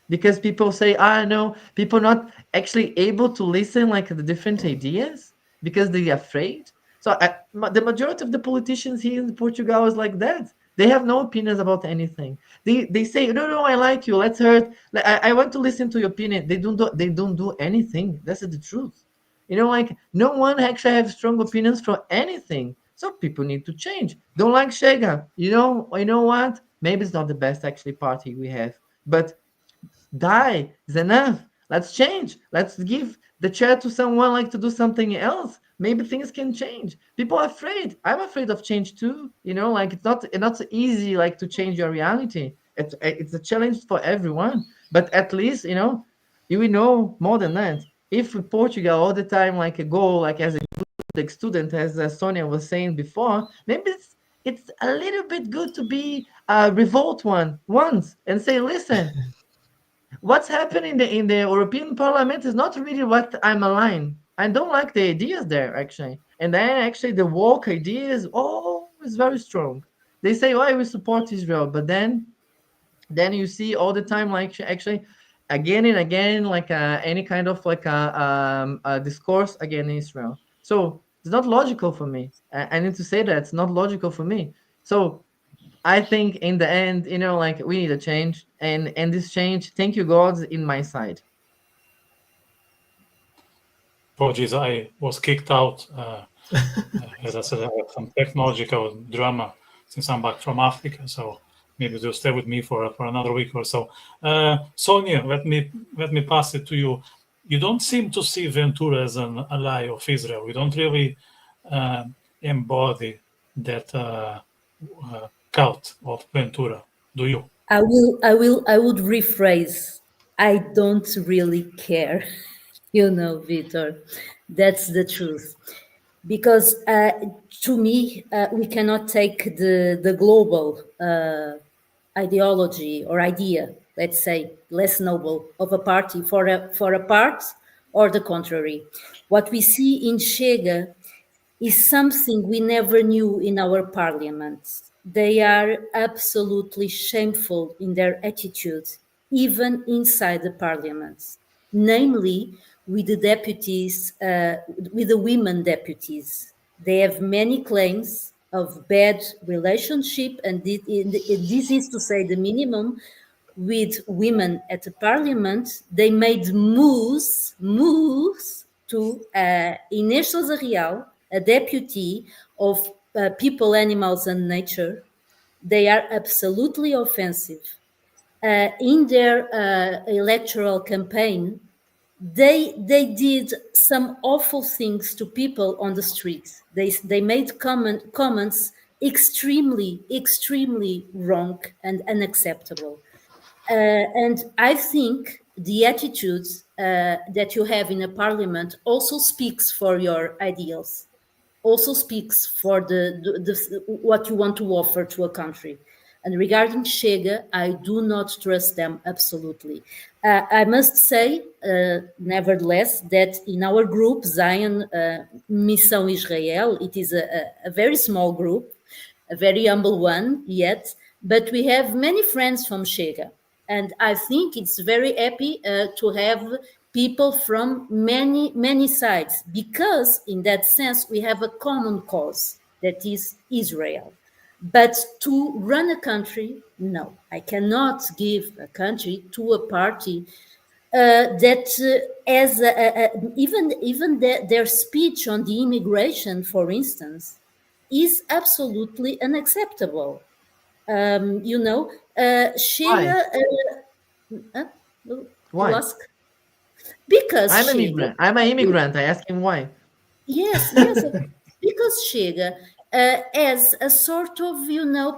Because people say, no, people not actually able to listen the different ideas because they're afraid. So the majority of the politicians here in Portugal is like that. They have no opinions about anything. They say, no, I like you. Let's hear. I want to listen to your opinion. They don't do anything. That's the truth. No one actually have strong opinions for anything. So people need to change. Don't like Chega. You know what? Maybe it's not the best actually party we have, but die is enough. Let's change. Let's give the chair to someone to do something else. Maybe things can change. People are afraid. I'm afraid of change too. It's not easy to change your reality. It's a challenge for everyone. But at least we know more than that. If Portugal all the time a goal as a good student, as Sonia was saying before, maybe it's a little bit good to be a revolt once and say, listen, what's happening in the European Parliament is not really what I'm aligned. I don't like the ideas there actually, and then actually the woke ideas is very strong. They say, we support Israel, but then you see all the time actually again and again any kind of a discourse against Israel. So it's not logical for me. I need to say that it's not logical for me. So I think in the end, we need a change, and this change, thank you God, in my side. Apologies, I was kicked out. As I said, I had some technological drama since I'm back from Africa, so maybe you'll stay with me for another week or so. Sonia, let me pass it to you. You don't seem to see Ventura as an ally of Israel. You don't really embody that cult of Ventura, do you? I would rephrase. I don't really care. Vitor, that's the truth. Because to me, we cannot take the global ideology or idea, let's say, less noble of a party for a part, or the contrary. What we see in Chega is something we never knew in our parliaments. They are absolutely shameful in their attitude, even inside the parliaments, namely with the deputies, with the women deputies. They have many claims of bad relationship, and this is to say the minimum, with women at the parliament. They made moves to Inês Sousa Real, a deputy of People, Animals and Nature. They are absolutely offensive. In their electoral campaign, they did some awful things to people on the streets. They made comments extremely wrong and unacceptable. And I think the attitudes that you have in a parliament also speaks for your ideals, also speaks for what you want to offer to a country. And regarding Chega, I do not trust them absolutely. I must say, nevertheless, that in our group, Zion Missão Israel, it is a very small group, a very humble one yet, but we have many friends from Chega. And I think it's very happy to have people from many sides, because in that sense, we have a common cause, that is Israel. But to run a country, no, I cannot give a country to a party that as even their speech on the immigration, for instance, is absolutely unacceptable. Chega. Why? Ask. Because I'm an Chega. immigrant. I'm an immigrant. I ask him why. Yes, because Chega as a sort of,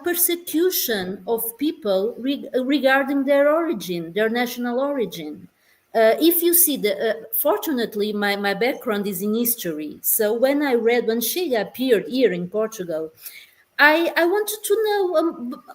persecution of people regarding their origin, their national origin. If you see fortunately, my background is in history. So when Chega appeared here in Portugal, I wanted to know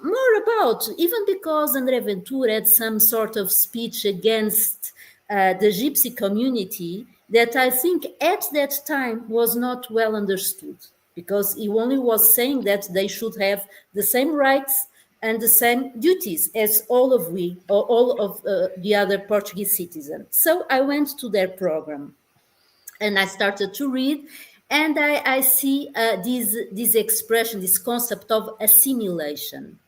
more about, even because André Ventura had some sort of speech against the gypsy community that I think at that time was not well understood, because he only was saying that they should have the same rights and the same duties as all of the other Portuguese citizens. So I went to their program and I started to read, and I see this expression, this concept of assimilation.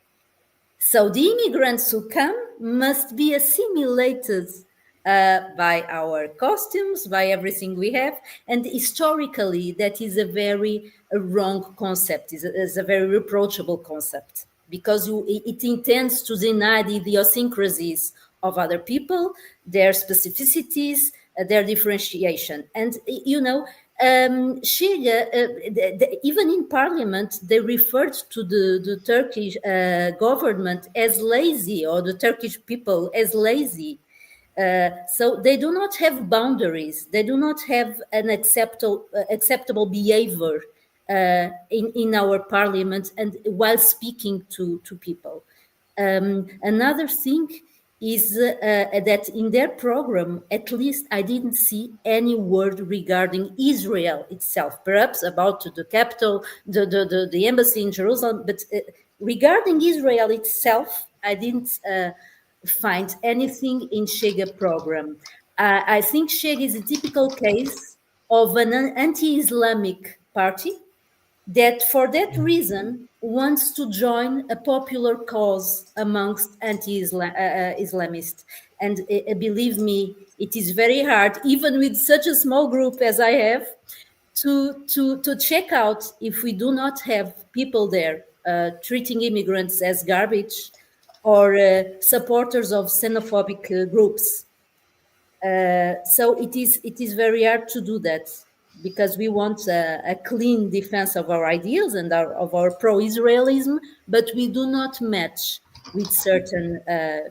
So the immigrants who come must be assimilated by our costumes, by everything we have. And historically, that is a very wrong concept, is a very reproachable concept, because it intends to deny the idiosyncrasies of other people, their specificities, their differentiation. And, Chega, even in parliament, they referred to the Turkish government as lazy, or the Turkish people as lazy. So they do not have boundaries. They do not have an acceptable behavior in our parliament and while speaking to people. Another thing is that in their program, at least I didn't see any word regarding Israel itself, perhaps about the capital, the embassy in Jerusalem, but regarding Israel itself, I didn't find anything in Chega program. I think Chega is a typical case of an anti-Islamic party that for that reason wants to join a popular cause amongst anti-Islamists. And believe me, it is very hard, even with such a small group as I have, to check out if we do not have people there treating immigrants as garbage, or supporters of xenophobic groups. So it is very hard to do that, because we want a clean defense of our ideals and of our pro-Israelism, but we do not match with certain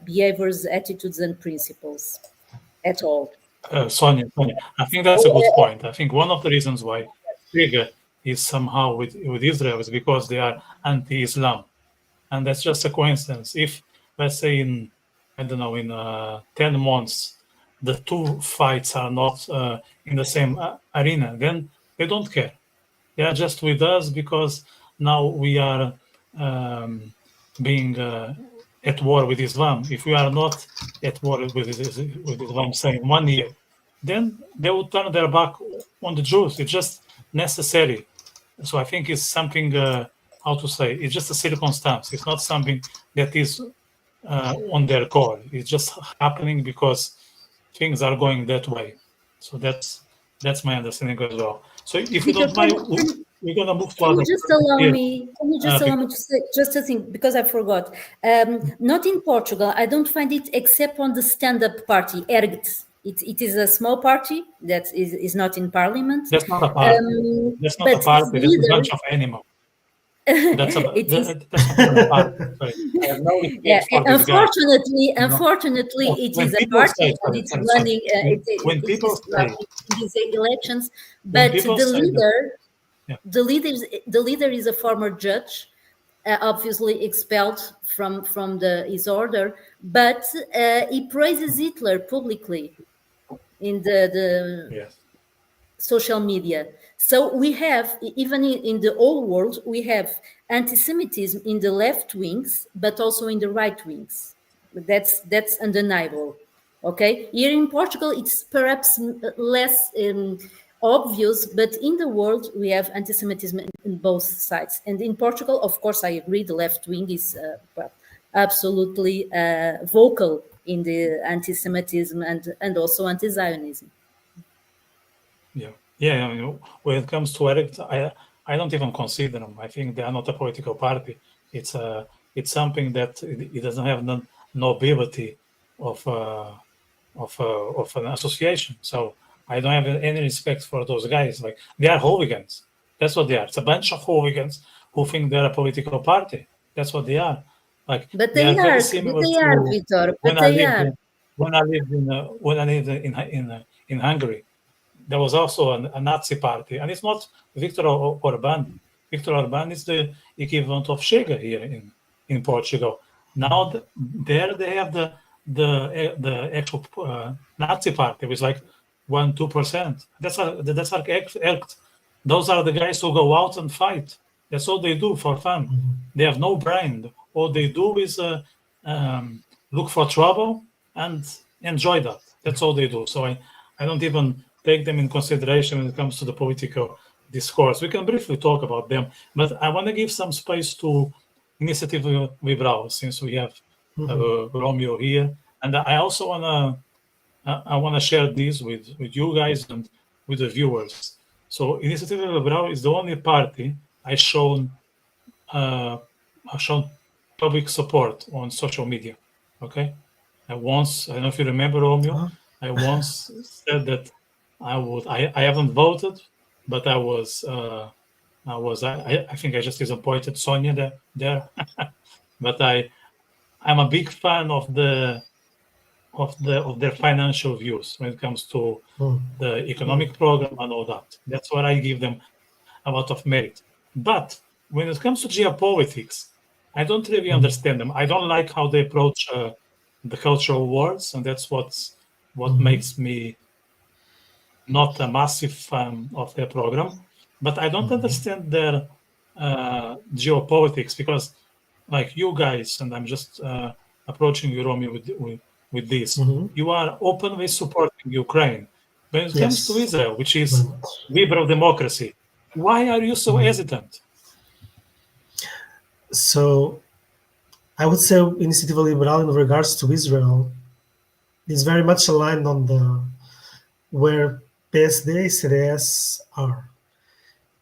behaviors, attitudes, and principles at all. Sónia, I think that's a good point. I think one of the reasons why Chega is somehow with Israel is because they are anti-Islam. And that's just a coincidence. If, let's say, in 10 months, the two fights are not in the same arena, then they don't care. They are just with us because now we are being at war with Islam. If we are not at war with Islam, say in 1 year, then they will turn their back on the Jews. It's just necessary. So I think it's something, how to say, it's just a circumstance. It's not something that is on their core. It's just happening because things are going that way. So that's my understanding as well. So if you don't mind, we're going to move forward. Can you just allow me to say just a thing, because I forgot. Not in Portugal. I don't find it except on the stand-up party, ERGT. It is a small party that is not in parliament. That's not a party. That's not a party. That's a bunch of animals. That's It is. that's a part. Sorry. I have no Yeah, respect for this guy. unfortunately, it When is a people party say, and sorry, it's sorry, sorry. running. When It people is running say, in these elections. when But people say that, yeah. the leader is a former judge, obviously expelled from his order. But he praises Hitler publicly in the Yes. social media. So we have, even in the whole world, we have anti-Semitism in the left wings, but also in the right wings. That's undeniable. Okay, here in Portugal, it's perhaps less obvious, but in the world, we have anti-Semitism in both sides. And in Portugal, of course, I agree, the left wing is well, absolutely vocal in the anti-Semitism and also anti-Zionism. Yeah, yeah. You know, when it comes to Eric, I don't even consider them. I think they are not a political party. It's something that it doesn't have no ability of of an association. So I don't have any respect for those guys. Like they are hooligans. That's what they are. It's a bunch of hooligans who think they're a political party. That's what they are. Like But they are very but similar they are, to Vitor. when But I they lived are. in when I lived in Hungary. There was also a Nazi party, and it's not Victor Orban. Victor Orban is the equivalent of Chega here in Portugal. Now there they have the actual Nazi party, which is like 1-2%. That's like act. Those are the guys who go out and fight. That's all they do for fun. They have no brain. All they do is look for trouble and enjoy that. That's all they do. So I don't even take them in consideration when it comes to the political discourse. We can briefly talk about them, but I want to give some space to Initiative Liberal since we have Romeu here, and I also want to share this with you guys and with the viewers. So Initiative Liberal is the only party uh, I shown public support on social media. Okay, I don't know if you remember, Romeo. I once said that I haven't voted, but I think I just disappointed Sónia there. But I'm a big fan of their financial views when it comes to the economic program and all that. That's where I give them a lot of merit. But when it comes to geopolitics, I don't really understand them. I don't like how they approach the cultural wars, and that's what makes me not a massive fan of their program. But I don't understand their geopolitics because, like you guys, and I'm just approaching you, Romy, with this. You are openly supporting Ukraine. When it comes to Israel, which is liberal democracy, why are you so hesitant? So I would say Iniciativa Liberal in regards to Israel is very much aligned on the where PSD, CDS are.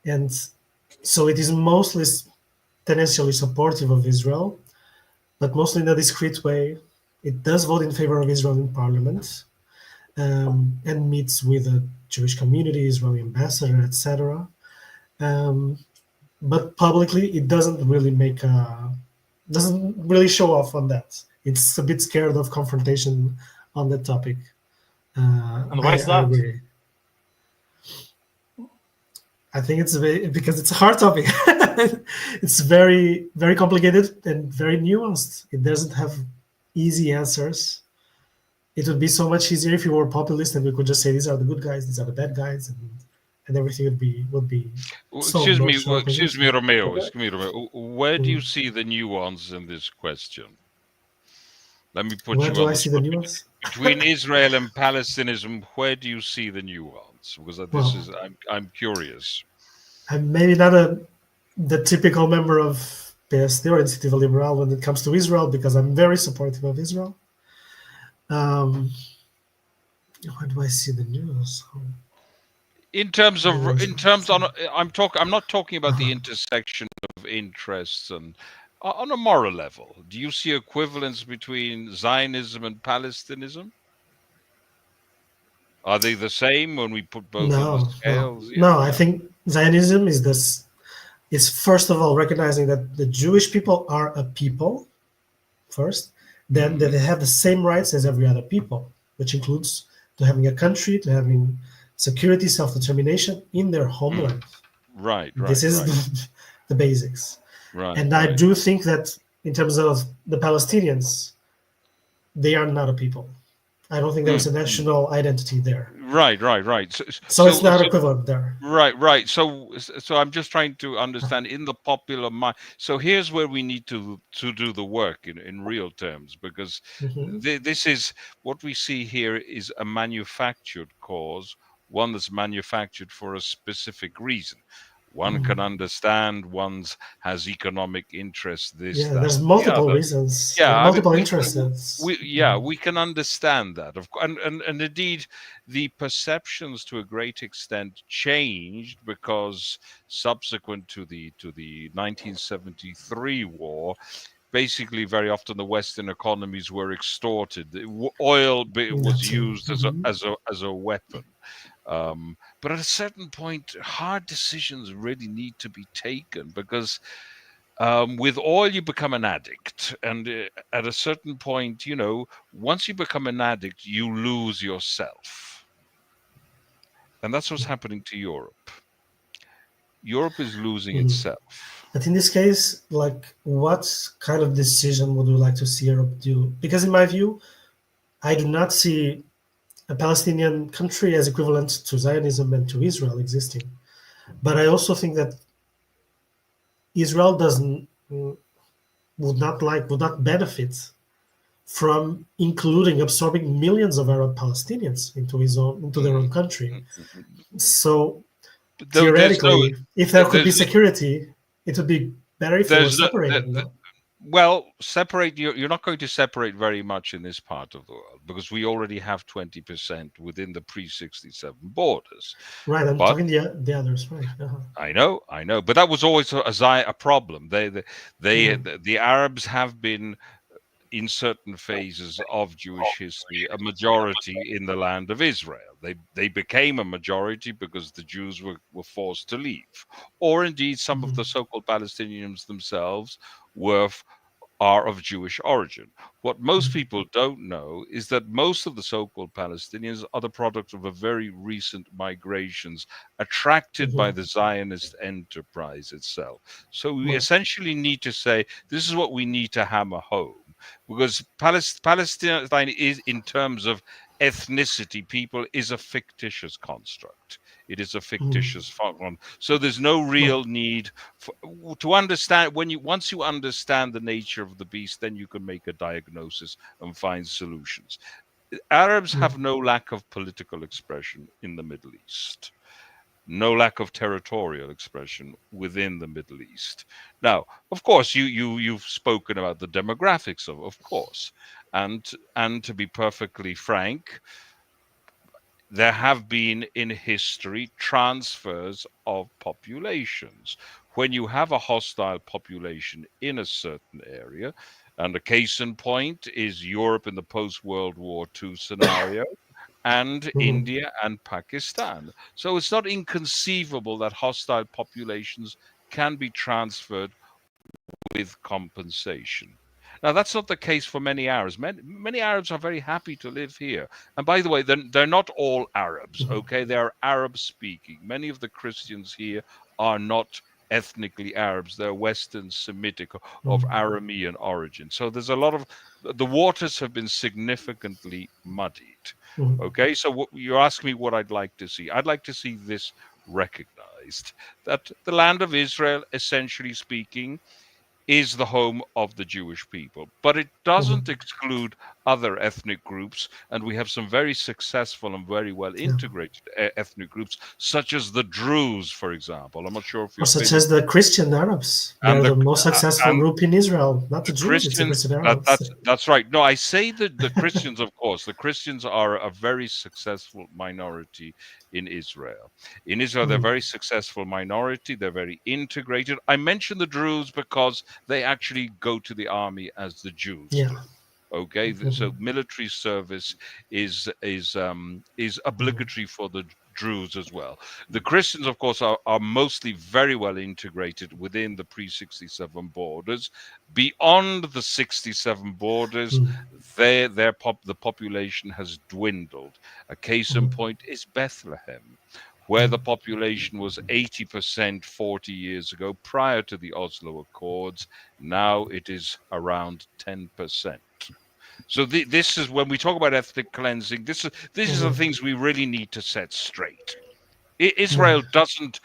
And so it is mostly tendenциally supportive of Israel, but mostly in a discreet way. It does vote in favor of Israel in parliament and meets with the Jewish community, Israeli ambassador, etc. But publicly, it doesn't really show off on that. It's a bit scared of confrontation on that topic. And why is that? I agree. I think it's because it's a hard topic. It's very, very complicated and very nuanced. It doesn't have easy answers. It would be so much easier if you were populist and we could just say these are the good guys, these are the bad guys, and everything would be. Excuse me, Romeu. Where do you see the nuance in this question? Let me put Where you do on I the see the spot. nuance? Between Israel and Palestinism, where do you see the nuance? Because I'm curious. I'm maybe not the typical member of PSD or Iniciativa Liberal when it comes to Israel because I'm very supportive of Israel. Where do I see the nuance? I'm not talking about the intersection of interests and on a moral level. Do you see equivalence between Zionism and Palestinism? Are they the same when we put both on the scales? No. I think Zionism is is first of all recognizing that the Jewish people are a people first, then that they have the same rights as every other people, which includes to having a country, to having security, self-determination in their homeland. Right. This is the basics. Right. And I do think that in terms of the Palestinians, they are not a people. I don't think there's a national identity there. Right. So it's not equivalent there. Right. So I'm just trying to understand in the popular mind. So here's where we need to do the work in real terms, because this is what we see here is a manufactured cause, one that's manufactured for a specific reason. One can understand one's has economic interest. This, that, there's multiple the reasons. yeah, Multiple interests. we can understand that, of course, and indeed, the perceptions to a great extent changed because subsequent to the 1973 war, basically very often the Western economies were extorted. Oil was used as a weapon. But at a certain point, hard decisions really need to be taken because with oil, you become an addict. And at a certain point, once you become an addict, you lose yourself. And that's what's happening to Europe. Europe is losing itself. But in this case, like, what kind of decision would you like to see Europe do? Because in my view, I do not see a Palestinian country as equivalent to Zionism and to Israel existing. But I also think that Israel would not benefit from absorbing millions of Arab Palestinians into their own country. So theoretically, if there could be security, it would be better if they were separated. Well, you're not going to separate very much in this part of the world because we already have 20% within the pre-67 borders. Right, I'm talking the others, right? I know, but that was always a problem. The Arabs have been, in certain phases of Jewish history, a majority in the land of Israel. They became a majority because the Jews were forced to leave, or indeed some of the so-called Palestinians themselves are of Jewish origin. What most people don't know is that most of the so-called Palestinians are the product of a very recent migrations attracted by the Zionist enterprise itself. So we essentially need to say, this is what we need to hammer home. Because Palestine is, in terms of ethnicity, people, is a fictitious construct. It is a fictitious phenomenon. So there's no real need to understand. Once you understand the nature of the beast, then you can make a diagnosis and find solutions. Arabs have no lack of political expression in the Middle East. No lack of territorial expression within the Middle East. Now, of course, you've spoken about the demographics of course, and to be perfectly frank, there have been in history transfers of populations. When you have a hostile population in a certain area, and a case in point is Europe in the post-World War II scenario, and India and Pakistan. So it's not inconceivable that hostile populations can be transferred with compensation. Now, that's not the case for many Arabs. Many Arabs are very happy to live here. And by the way, they're not all Arabs, okay? They are Arab-speaking. Many of the Christians here are not ethnically Arabs. They're Western Semitic of Aramean origin. So there's a lot of... The waters have been significantly muddied. Okay, so you're asking me what I'd like to see. I'd like to see this recognized, that the land of Israel, essentially speaking, is the home of the Jewish people. But it doesn't exclude other ethnic groups, and we have some very successful and very well integrated ethnic groups, such as the Druze, for example. I'm not sure if you're... Or such as the Christian Arabs. They're the most successful group in Israel. Not the Jews, it's the Christian Arabs. That's right. No, I say that the Christians, of course, the Christians are a very successful minority in Israel. In Israel, they're a very successful minority. They're very integrated. I mention the Druze because they actually go to the army as the Jews do. Okay, so military service is obligatory for the Druze as well. The Christians, of course, are mostly very well integrated within the pre-67 borders. Beyond the 67 borders, the population has dwindled. A case in point is Bethlehem, where the population was 80% 40 years ago, prior to the Oslo Accords. Now it is around 10%. So this is when we talk about ethnic cleansing. This is the things we really need to set straight. Israel doesn't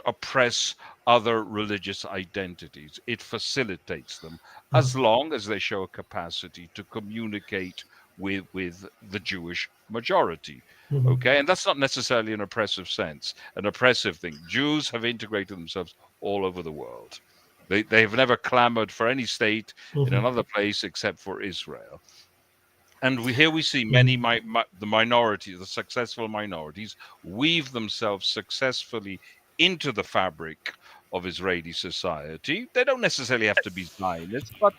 oppress other religious identities. It facilitates them as long as they show a capacity to communicate with the Jewish majority. Okay, and that's not necessarily an oppressive sense, an oppressive thing. Jews have integrated themselves all over the world. They have never clamored for any state in another place except for Israel. And here we see many the minorities, the successful minorities, weave themselves successfully into the fabric of Israeli society. They don't necessarily have to be Zionists, but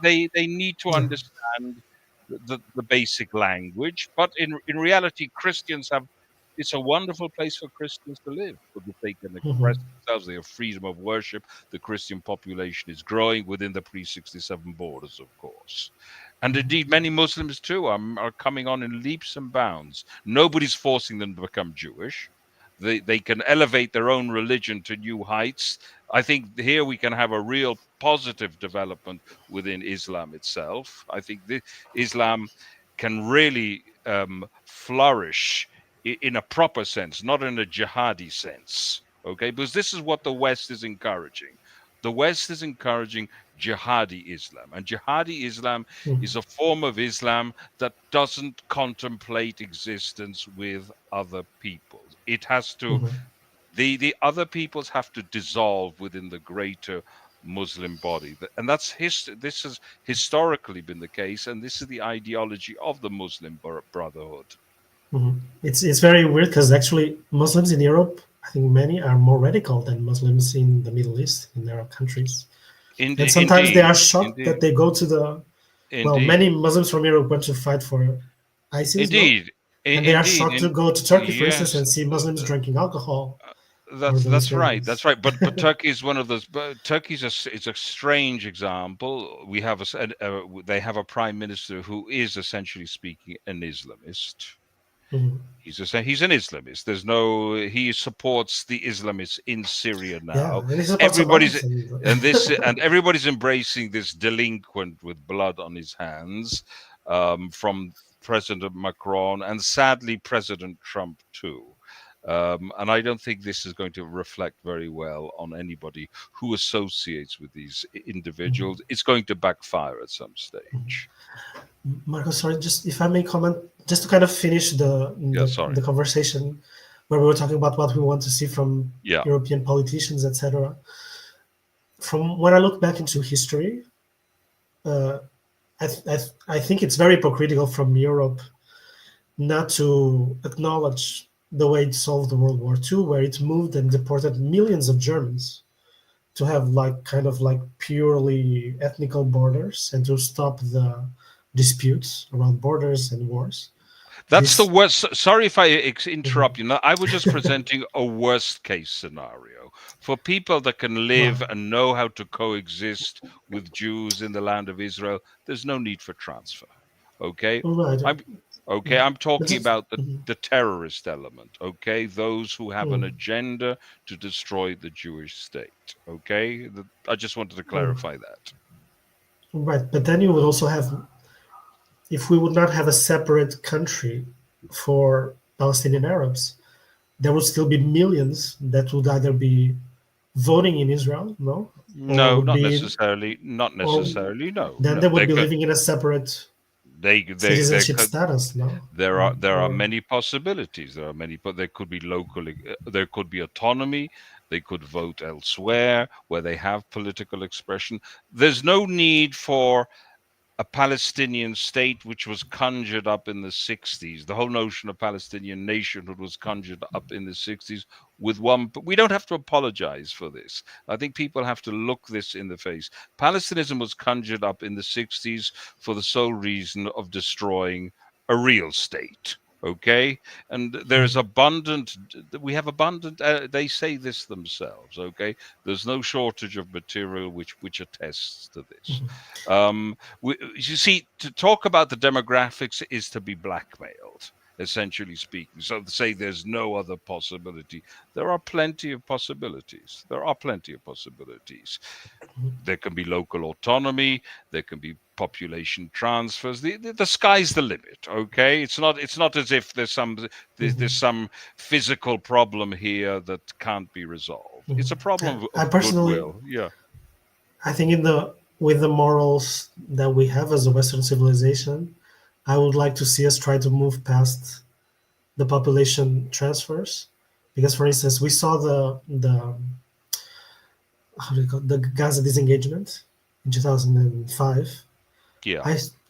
they need to understand the basic language. But in reality, Christians have, it's a wonderful place for Christians to live, because they can express themselves. They have freedom of worship. The Christian population is growing within the pre-67 borders, of course. And indeed, many Muslims too are coming on in leaps and bounds. Nobody's forcing them to become Jewish. They can elevate their own religion to new heights. I think here we can have a real positive development within Islam itself. I think Islam can really flourish in a proper sense, not in a jihadi sense. Okay, because this is what the West is encouraging. The West is encouraging jihadi Islam, and jihadi Islam is a form of Islam that doesn't contemplate existence with other peoples. It has to, the other peoples have to dissolve within the greater Muslim body, and this has historically been the case, and this is the ideology of the Muslim Brotherhood. It's very weird, because actually Muslims in Europe, I think many are more radical than Muslims in the Middle East, in Arab countries. And sometimes they are shocked that they go to the, well, many Muslims from Europe went to fight for ISIS. And they are shocked to go to Turkey, for instance, and see Muslims drinking alcohol. That's right. But Turkey is one of those. Turkey is a strange example. We have they have a prime minister who is, essentially speaking, an Islamist. He's an Islamist. He supports the Islamists in Syria now. Everybody's embracing this delinquent with blood on his hands, from President Macron and sadly President Trump too. And I don't think this is going to reflect very well on anybody who associates with these individuals. It's going to backfire at some stage. Marco, sorry, just if I may comment, just to kind of finish the conversation where we were talking about what we want to see from European politicians, etc. From when I look back into history, I think it's very hypocritical from Europe not to acknowledge the way it solved the World War II, where it moved and deported millions of Germans to have kind of purely ethnical borders and to stop the disputes around borders and wars. That's the worst. Sorry if I interrupt you. I was just presenting a worst case scenario for people that can live and know how to coexist with Jews in the land of Israel. There's no need for transfer. Okay. I'm talking about the terrorist element. Okay, those who have an agenda to destroy the Jewish state. Okay, I just wanted to clarify that. Right, but then you would also have, if we would not have a separate country for Palestinian Arabs, there would still be millions that would either be voting in Israel, no? No, not necessarily. Not necessarily, no. Then they would be living in a separate citizenship status, no? There are many possibilities. There could be there could be autonomy. They could vote elsewhere where they have political expression. There's no need for a Palestinian state which was conjured up in the 60s. The whole notion of Palestinian nationhood was conjured up in the 60s with one. But we don't have to apologize for this. I think people have to look this in the face. Palestinism was conjured up in the 60s for the sole reason of destroying a real state. Okay, and there's abundant. We have abundant. They say this themselves. Okay, there's no shortage of material which attests to this. You see, to talk about the demographics is to be blackmailed, essentially speaking. So to say there's no other possibility, there are plenty of possibilities. There are plenty of possibilities. There can be local autonomy. There can be population transfers. The sky's the limit. Okay, it's not as if there's some physical problem here that can't be resolved. It's a problem of goodwill. Yeah, I think with the morals that we have as a Western civilization, I would like to see us try to move past the population transfers, because, for instance, we saw the how do you call it? The Gaza disengagement in 2005. Yeah.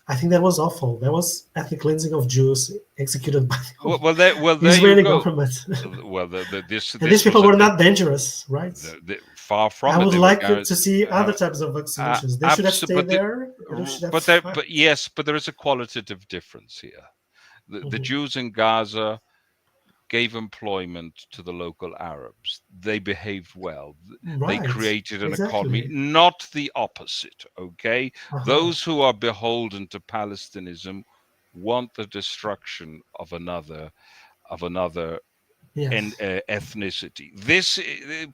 I think that was awful. That was ethnic cleansing of Jews executed by the there Israeli you go. government. Well, these people were not dangerous, right? Far from I it. would like to see other types of solutions. They should have stayed there. But yes, but there is a qualitative difference here. The Jews in Gaza gave employment to the local Arabs. They behaved well. Right. They created an economy, not the opposite. Okay, those who are beholden to Palestinism want the destruction of another ethnicity. This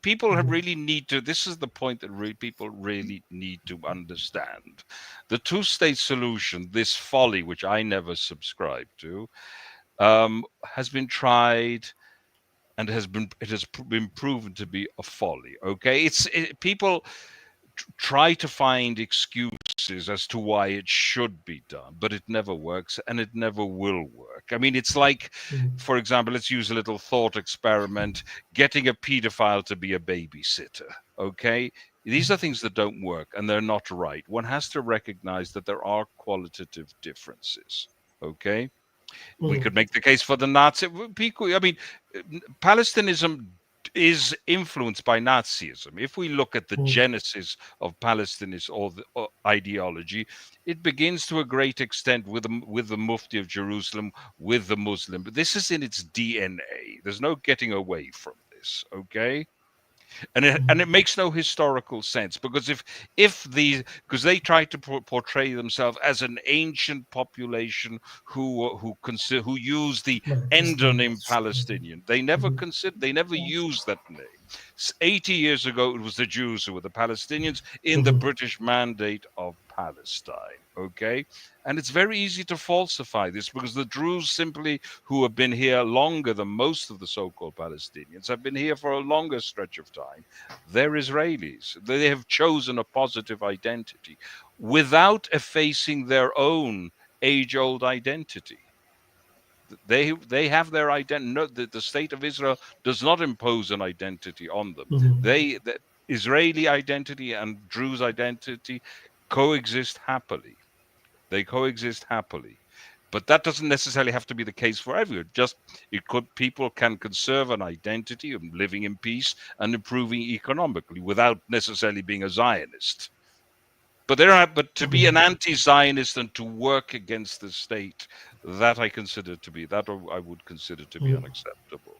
people really need to. This is the point that people really need to understand. The two-state solution, this folly, which I never subscribe to, has been tried and it has been proven to be a folly. Okay, people try to find excuses as to why it should be done, but it never works and it never will work. I mean, it's like, for example, let's use a little thought experiment, getting a pedophile to be a babysitter. Okay, these are things that don't work and they're not right. One has to recognize that there are qualitative differences. Okay. We could make the case for the Nazi people. I mean, Palestinism is influenced by Nazism. If we look at the genesis of Palestinist or ideology, it begins to a great extent with the Mufti of Jerusalem, with the Muslim. But this is in its DNA. There's no getting away from this. Okay. And it makes no historical sense because because they try to portray themselves as an ancient population who use the endonym Palestinian. They never used that name. 80 years ago, it was the Jews who were the Palestinians in the British Mandate of Palestine. Okay, and it's very easy to falsify this because the Druze simply, who have been here longer than most of the so-called Palestinians, have been here for a longer stretch of time. They're Israelis. They have chosen a positive identity without effacing their own age-old identity. They have their identity. No, the state of Israel does not impose an identity on them. The Israeli identity and Druze identity coexist happily. They coexist happily, but that doesn't necessarily have to be the case for everyone. People can conserve an identity of living in peace and improving economically without necessarily being a Zionist. But to be an anti-Zionist and to work against the state, that I would consider to be unacceptable.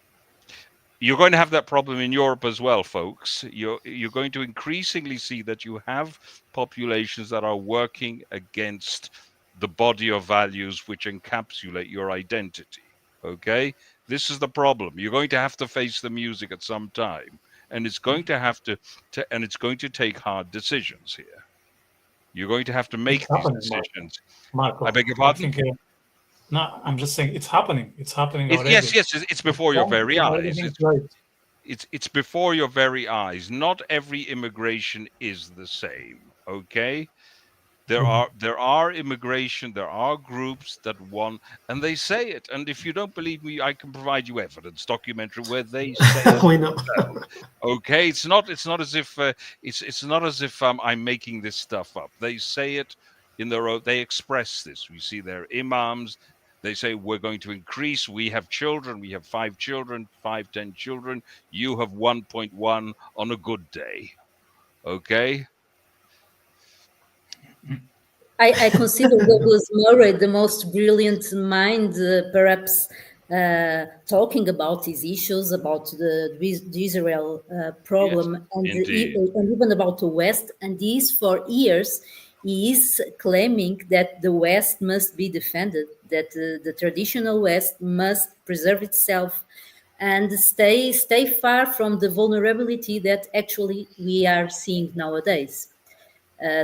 You're going to have that problem in Europe as well, folks. You're going to increasingly see that you have populations that are working against the body of values which encapsulate your identity. Okay? This is the problem. You're going to have to face the music at some time, and it's going to have to and it's going to take hard decisions here. You're going to have to make these decisions. Marco, I beg your pardon? No, I'm just saying it's happening. It's happening already. Yes, it's before your very eyes. It's before your very eyes. Not every immigration is the same. Okay, there are immigration. There are groups that want, and they say it. And if you don't believe me, I can provide you evidence, documentary where they say it. Okay, it's not as if I'm making this stuff up. They say it in their own, they express this. We see their imams. They say, we're going to increase. We have children. We have 5 children, 5, 10 children. You have 1.1 on a good day. Okay. I consider Douglas Murray the most brilliant mind, perhaps talking about these issues, about the Israel problem, and even about the West. And these for years, he is claiming that the West must be defended, that the traditional West must preserve itself and stay far from the vulnerability that actually we are seeing nowadays.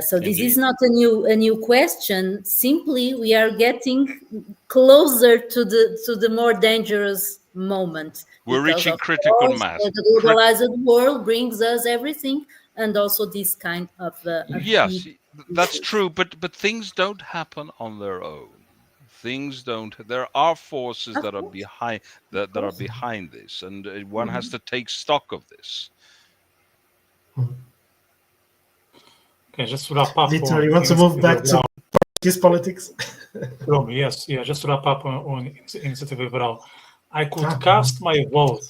So this is not a new question. Simply, we are getting closer to the more dangerous moment. We're reaching critical mass. The globalized world brings us everything, and also this kind of yes, that's true. But things don't happen on their own. Things don't. There are forces that are behind are behind this, and one has to take stock of this. Okay, just to wrap up. Vitor, you want to move back to Portuguese politics? Yes, just to wrap up on Initiative Liberal. I could cast my vote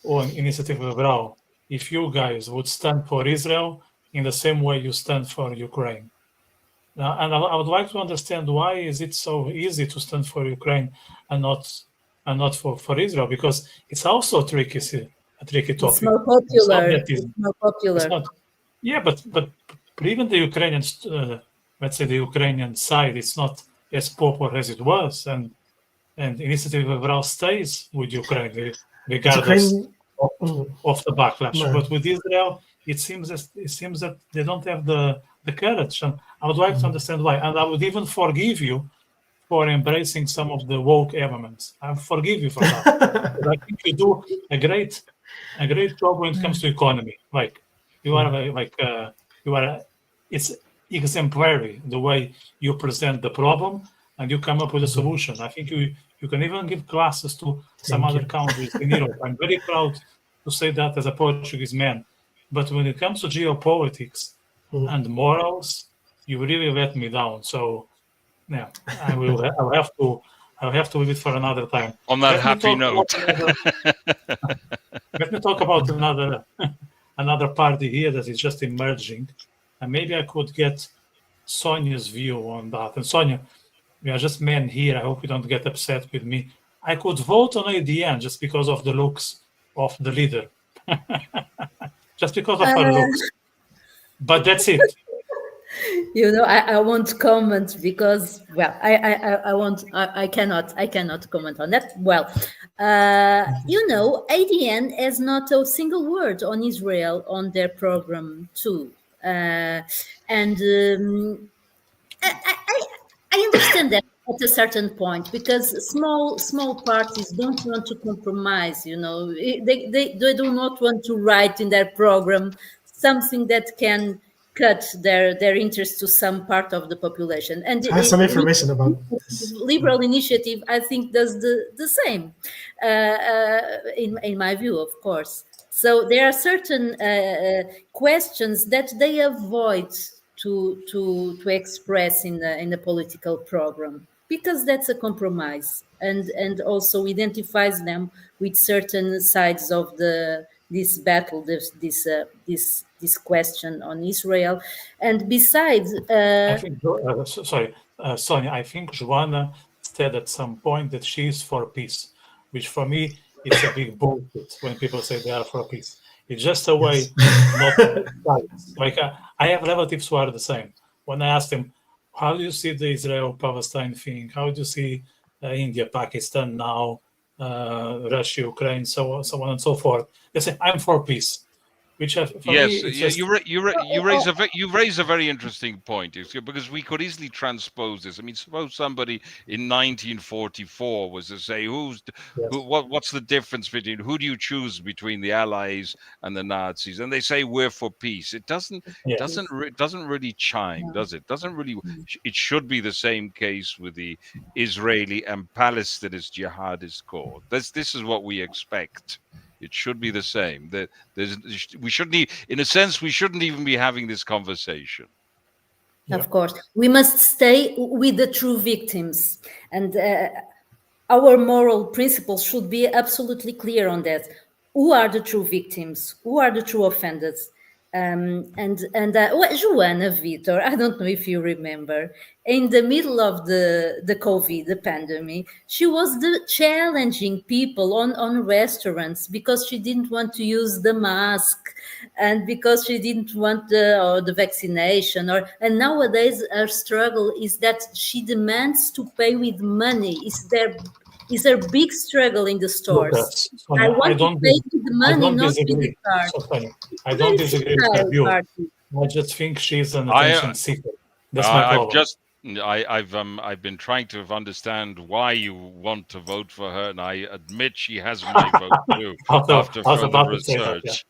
on Initiative Liberal if you guys would stand for Israel in the same way you stand for Ukraine. Now, and I would like to understand why is it so easy to stand for Ukraine and not for Israel, because it's also a tricky topic. It's more popular. It's more popular. Yeah, but even the Ukrainian, let's say the Ukrainian side, it's not as popular as it was, and Initiative Liberal stays with Ukraine regardless of the backlash. No. But with Israel, it seems that they don't have the courage, and I would like to understand why. And I would even forgive you for embracing some of the woke elements. I forgive you for that. I think you do a great job when it comes to economy. Like you are it's exemplary the way you present the problem and you come up with a solution. I think you can even give classes to some other countries in Europe. I'm very proud to say that as a Portuguese man. But when it comes to geopolitics and morals, you really let me down. So yeah, I'll have to leave it for another time. On that happy note. Let me talk about another party here that is just emerging, and maybe I could get Sonia's view on that. And Sonia, we are just men here. I hope you don't get upset with me. I could vote on ADN just because of the looks of the leader, just because of her looks. But that's it. I won't comment because, well, I cannot comment on that. Well, ADN has not a single word on Israel on their program too, and I understand that at a certain point, because small parties don't want to compromise. They do not want to write in their program something that can cut their interest to some part of the population. And I have some information about this. Liberal Initiative, I think, does the same, in my view, of course. So there are certain questions that they avoid to express in the political program, because that's a compromise, and also identifies them with certain sides of this battle, this question on Israel. And besides, I think, Sonia, I think Joanna said at some point that she is for peace, which for me it's a big bullshit when people say they are for peace. It's just a way not to like I have relatives who are the same. When I ask them, how do you see the Israel-Palestine thing? How do you see India, Pakistan now, Russia, Ukraine, so on and so forth? They say, I'm for peace. Which you raise a very interesting point, because we could easily transpose this. I mean, suppose somebody in 1944 was to say, what's the difference between, who do you choose between the Allies and the Nazis? And they say we're for peace. It doesn't really chime, does it? Doesn't really. It should be the same case with the Israeli and Palestinist jihadist cause. This is what we expect. It should be the same. We shouldn't, in a sense, we shouldn't even be having this conversation. Of course, we must stay with the true victims, and our moral principles should be absolutely clear on that. Who are the true victims? Who are the true offenders? Joanna, Vitor, I don't know if you remember, in the middle of the COVID, the pandemic, she was challenging people on restaurants because she didn't want to use the mask and because she didn't want the vaccination. And nowadays, her struggle is that she demands to pay with money. Is there big struggle in the stores? Sonia, I want to pay with the money, not with the disagree. card. So, Sonia, I don't disagree with her view. I just think she's an attention seeker. That's my problem. I've been trying to understand why you want to vote for her, and I admit she has my vote too after further research.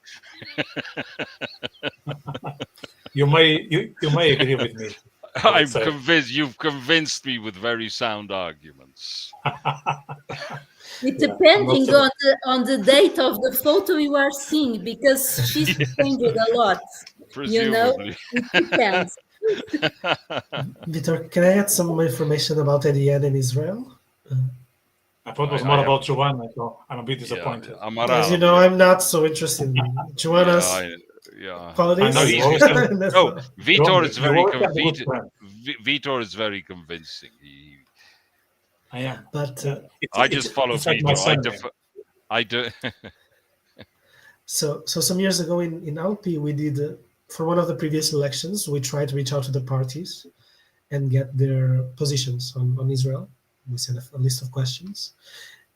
You may agree with me. I'm convinced. You've convinced me with very sound arguments. It depending on the date of the photo you are seeing, because she's changed a lot. Presumably. It depends. Vitor, can I add some information about ADN in Israel? I thought it was more about Joanna, so I'm a bit disappointed. As you know, I'm not so interested in Joanna's qualities. Vitor is very Vitor is very convincing. I am, but I just follow Vitor. I do. So some years ago in Alpi, we did for one of the previous elections, we tried to reach out to the parties and get their positions on Israel. We sent a list of questions,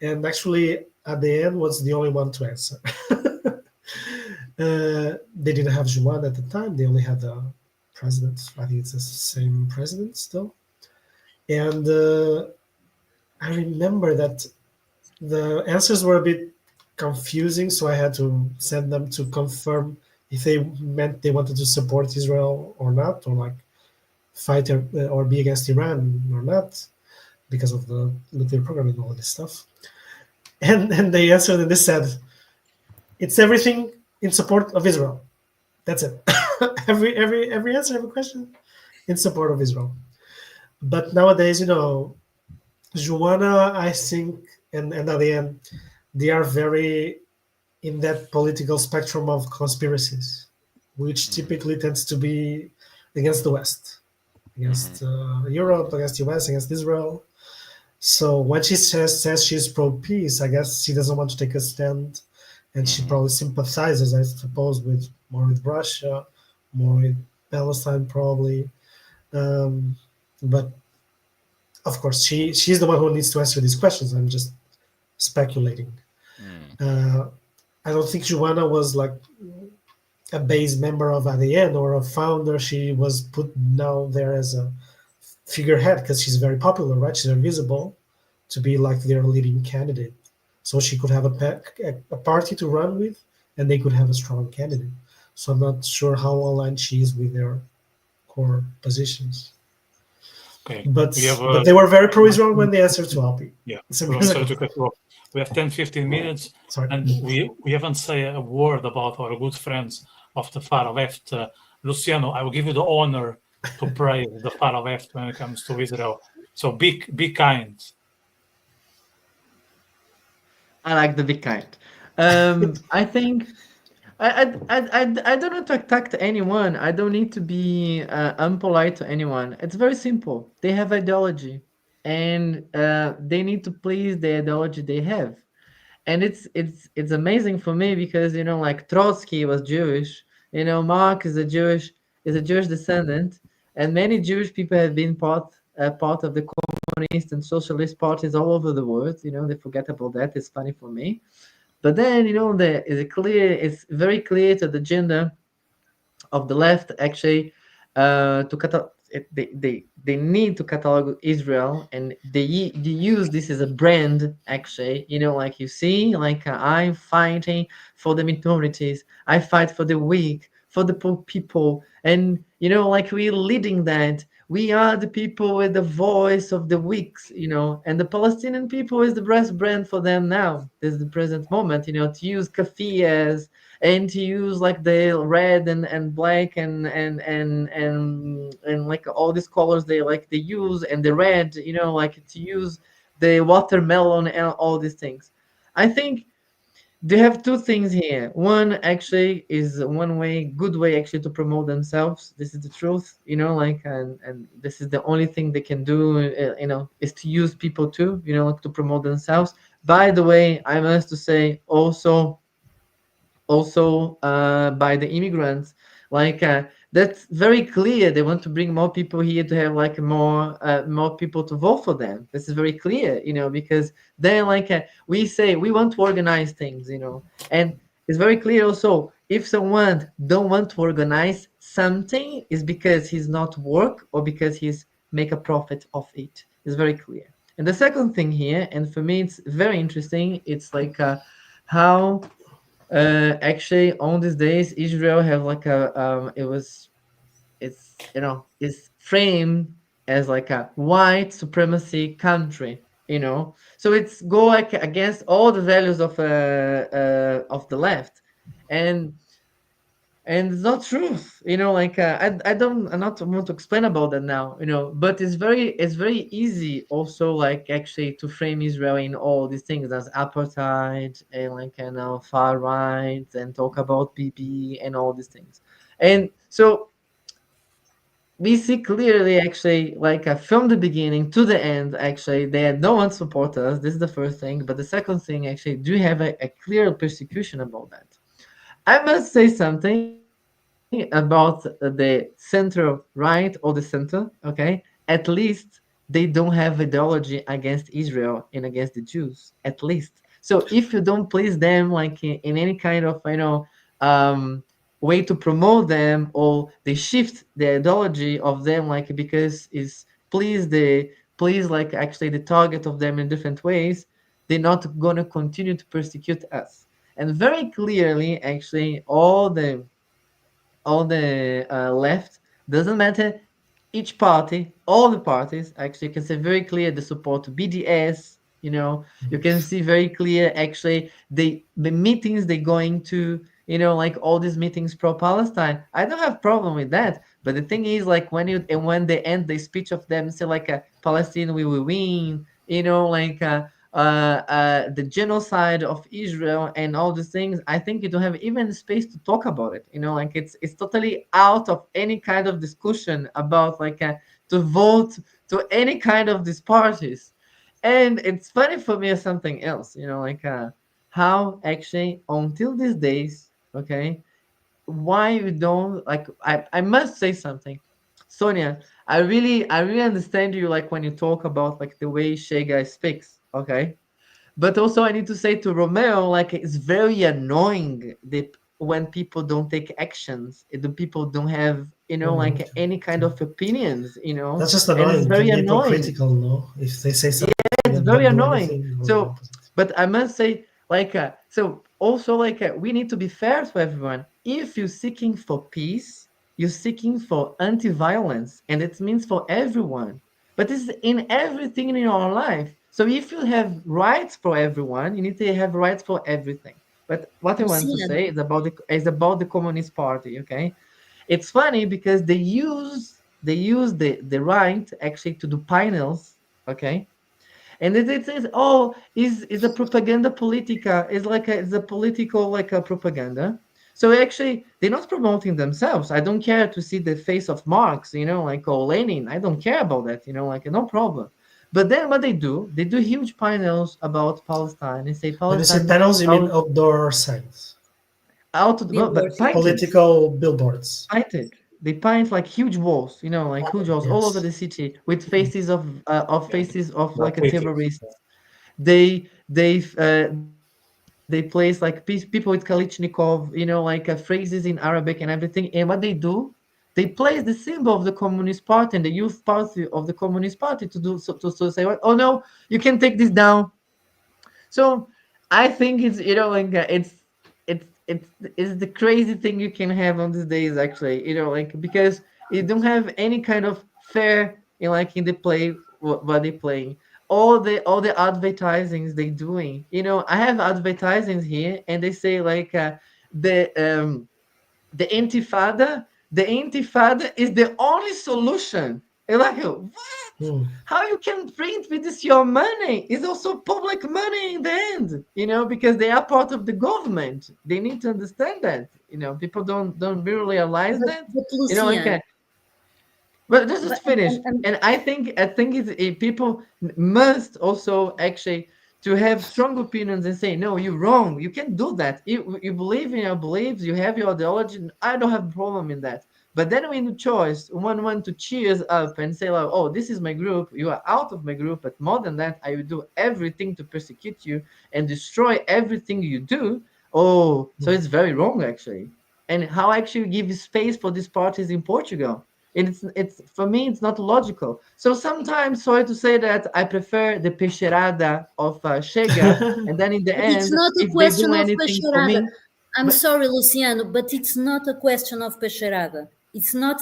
and actually at the end was the only one to answer. They didn't have Juan at the time. They only had the president. I think it's the same president still. And I remember that the answers were a bit confusing, so I had to send them to confirm if they meant they wanted to support Israel or not, or like fight or be against Iran or not, because of the nuclear program and all this stuff. And they answered and they said, it's everything in support of Israel. That's it. every answer, every question in support of Israel. But nowadays, Joanna, I think, and at the end, they are very in that political spectrum of conspiracies, which typically tends to be against the West, against Europe, against US, against Israel. So when she says she's pro-peace, I guess she doesn't want to take a stand, and she probably sympathizes, I suppose, more with Russia, more with Palestine, probably. But of course, she's the one who needs to answer these questions. I'm just speculating. I don't think Joanna was like a base member of ADN or a founder. She was put now there as a figurehead because she's very popular, right? She's very visible to be like their leading candidate. So she could have a party to run with, and they could have a strong candidate. So I'm not sure how aligned she is with their core positions. Okay. But they were very pro-Israel when they answered to Alpi. Yeah. We have 10-15 minutes, and we haven't said a word about our good friends of the far left. Luciano, I will give you the honor to praise the far left when it comes to Israel. So be kind. I like the be kind. I think I don't want to attack anyone. I don't need to be unpolite to anyone. It's very simple. They have ideology, and they need to please the ideology they have. And it's amazing for me because like Trotsky was Jewish. Marx is a Jewish descendant, and many Jewish people have been part of the communist and socialist parties all over the world. They forget about that. It's funny for me. But then, it's very clear to the agenda of the left, actually, they need to catalog Israel, and they use this as a brand, actually. Like you see, like I'm fighting for the minorities, I fight for the weak, for the poor people, and like we're leading that we are the people with the voice of the weaks, and the Palestinian people is the best brand for them now. This is the present moment, to use kafi as, and to use like the red and black and like all these colors they use, and the red, like to use the watermelon and all these things. I think they have two things here. One actually is one way, good way actually to promote themselves. This is the truth, like, and this is the only thing they can do, is to use people too, like to promote themselves. By the way, I must to say also by the immigrants, like that's very clear. They want to bring more people here to have like more people to vote for them. This is very clear, because then like we say we want to organize things, and it's very clear also, if someone don't want to organize something, is because he's not work or because he's make a profit of it. It's very clear. And the second thing here, and for me it's very interesting, it's like how actually on these days Israel have like it's framed as like a white supremacy country, so it's go like against all the values of the left, and it's not truth, like I'm not want to explain about that now, but it's very easy also like actually to frame Israel in all these things as apartheid and like far right and talk about PP and all these things. And so we see clearly actually like from the beginning to the end, actually they had no one support us. This is the first thing, but the second thing, actually do have a clear persecution about that. I must say something about the center right or the center, okay? At least they don't have ideology against Israel and against the Jews, at least. So if you don't please them, like in any kind of, way to promote them, or they shift the ideology of them, like because is please like actually the target of them in different ways, they're not gonna continue to persecute us. And very clearly, actually, all the left, doesn't matter each party, all the parties actually, you can say very clear the support to BDS, you can see very clear actually the meetings they going to, like all these meetings pro Palestine. I don't have problem with that, but the thing is like when they end the speech of them, say like Palestine we will win, like the genocide of Israel and all these things, I think you don't have even space to talk about it. Like it's totally out of any kind of discussion about like to vote to any kind of these parties. And it's funny for me as something else, like how actually until these days, okay, why you don't like I must say something. Sonia, I really understand you like when you talk about like the way Shega speaks, okay? But also I need to say to Romeo, like it's very annoying that when people don't take actions, the people don't have, like any kind of opinions, That's just and it's annoying. very Can be annoying. hypocritical, no? If they say something It's and very don't do annoying. anything, or the So, opposite. but I must say, like, so also, like, we need to be fair to everyone. If you're seeking for peace, you're seeking for anti-violence, and it means for everyone. But it's in everything in your life. So if you have rights for everyone, you need to have rights for everything. But what I want to Luciano, say is about the Communist Party. Okay, it's funny because they use the right actually to do panels. Okay, and it says, oh, is a propaganda politica, is like it's a political like a propaganda. So actually they're not promoting themselves. I don't care to see the face of Marx, like, or Lenin. I don't care about that, like no problem. But then what they do huge panels about Palestine and say When you say Palestine panels, you mean out outdoor signs, out of the but billboards. painted political billboards. painted. They paint like huge walls, like huge walls all over Yes. the city with faces of like a Graffiti. terrorist. They place like people with Kalichnikov, like phrases in Arabic and everything. And what they place the symbol of the Communist Party and the youth party of the Communist Party to do so to say, oh no, you can take this down. So I think it's like it's the crazy thing you can have on these days actually, like because you don't have any kind of fair in like in the play what they playing. All the advertisings they doing. I have advertisings here, and they say like the um the intifada is the only solution. And like, what? How you can print with this your money? It's also public money in the end, because they are part of the government. They need to understand that. People don't really realize that. But Like, Lucian, but this is but, finished, and I think people must also actually to have strong opinions and say, no, you're wrong. You can't do that. You believe in your beliefs. You have your ideology. I don't have a problem in that. But then when you choose one to cheers up and say, like, oh, this is my group. You are out of my group. But more than that, I will do everything to persecute you and destroy everything you do. Oh, so it's very wrong actually. And how actually give space for these parties in Portugal? It's for me, it's not logical. So sometimes, sorry to say that, I prefer the peixeirada of Chega, and then in the it's end, not a if they question do of anything for peixeirada. me, I'm but sorry, Luciano, but it's not a question of peixeirada. It's not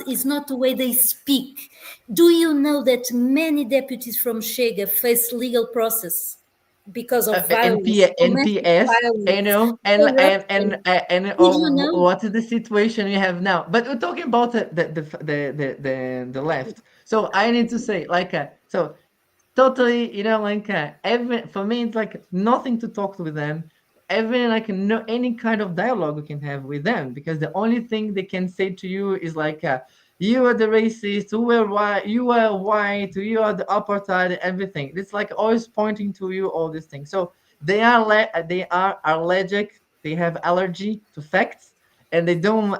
the way they speak. Do you know that many deputies from Chega face legal process because of violence, domestic NPS, violence, and corruption? Did you know? what is the situation you have now? But we're talking about the left. So I need to say, like, so totally, like, for me, it's like nothing to talk with them. Even like no any kind of dialogue we can have with them, because the only thing they can say to you is like, you are the racist, you are white, you are the apartheid, everything. It's like always pointing to you, all these things. So they are allergic, they have allergy to facts, and they don't know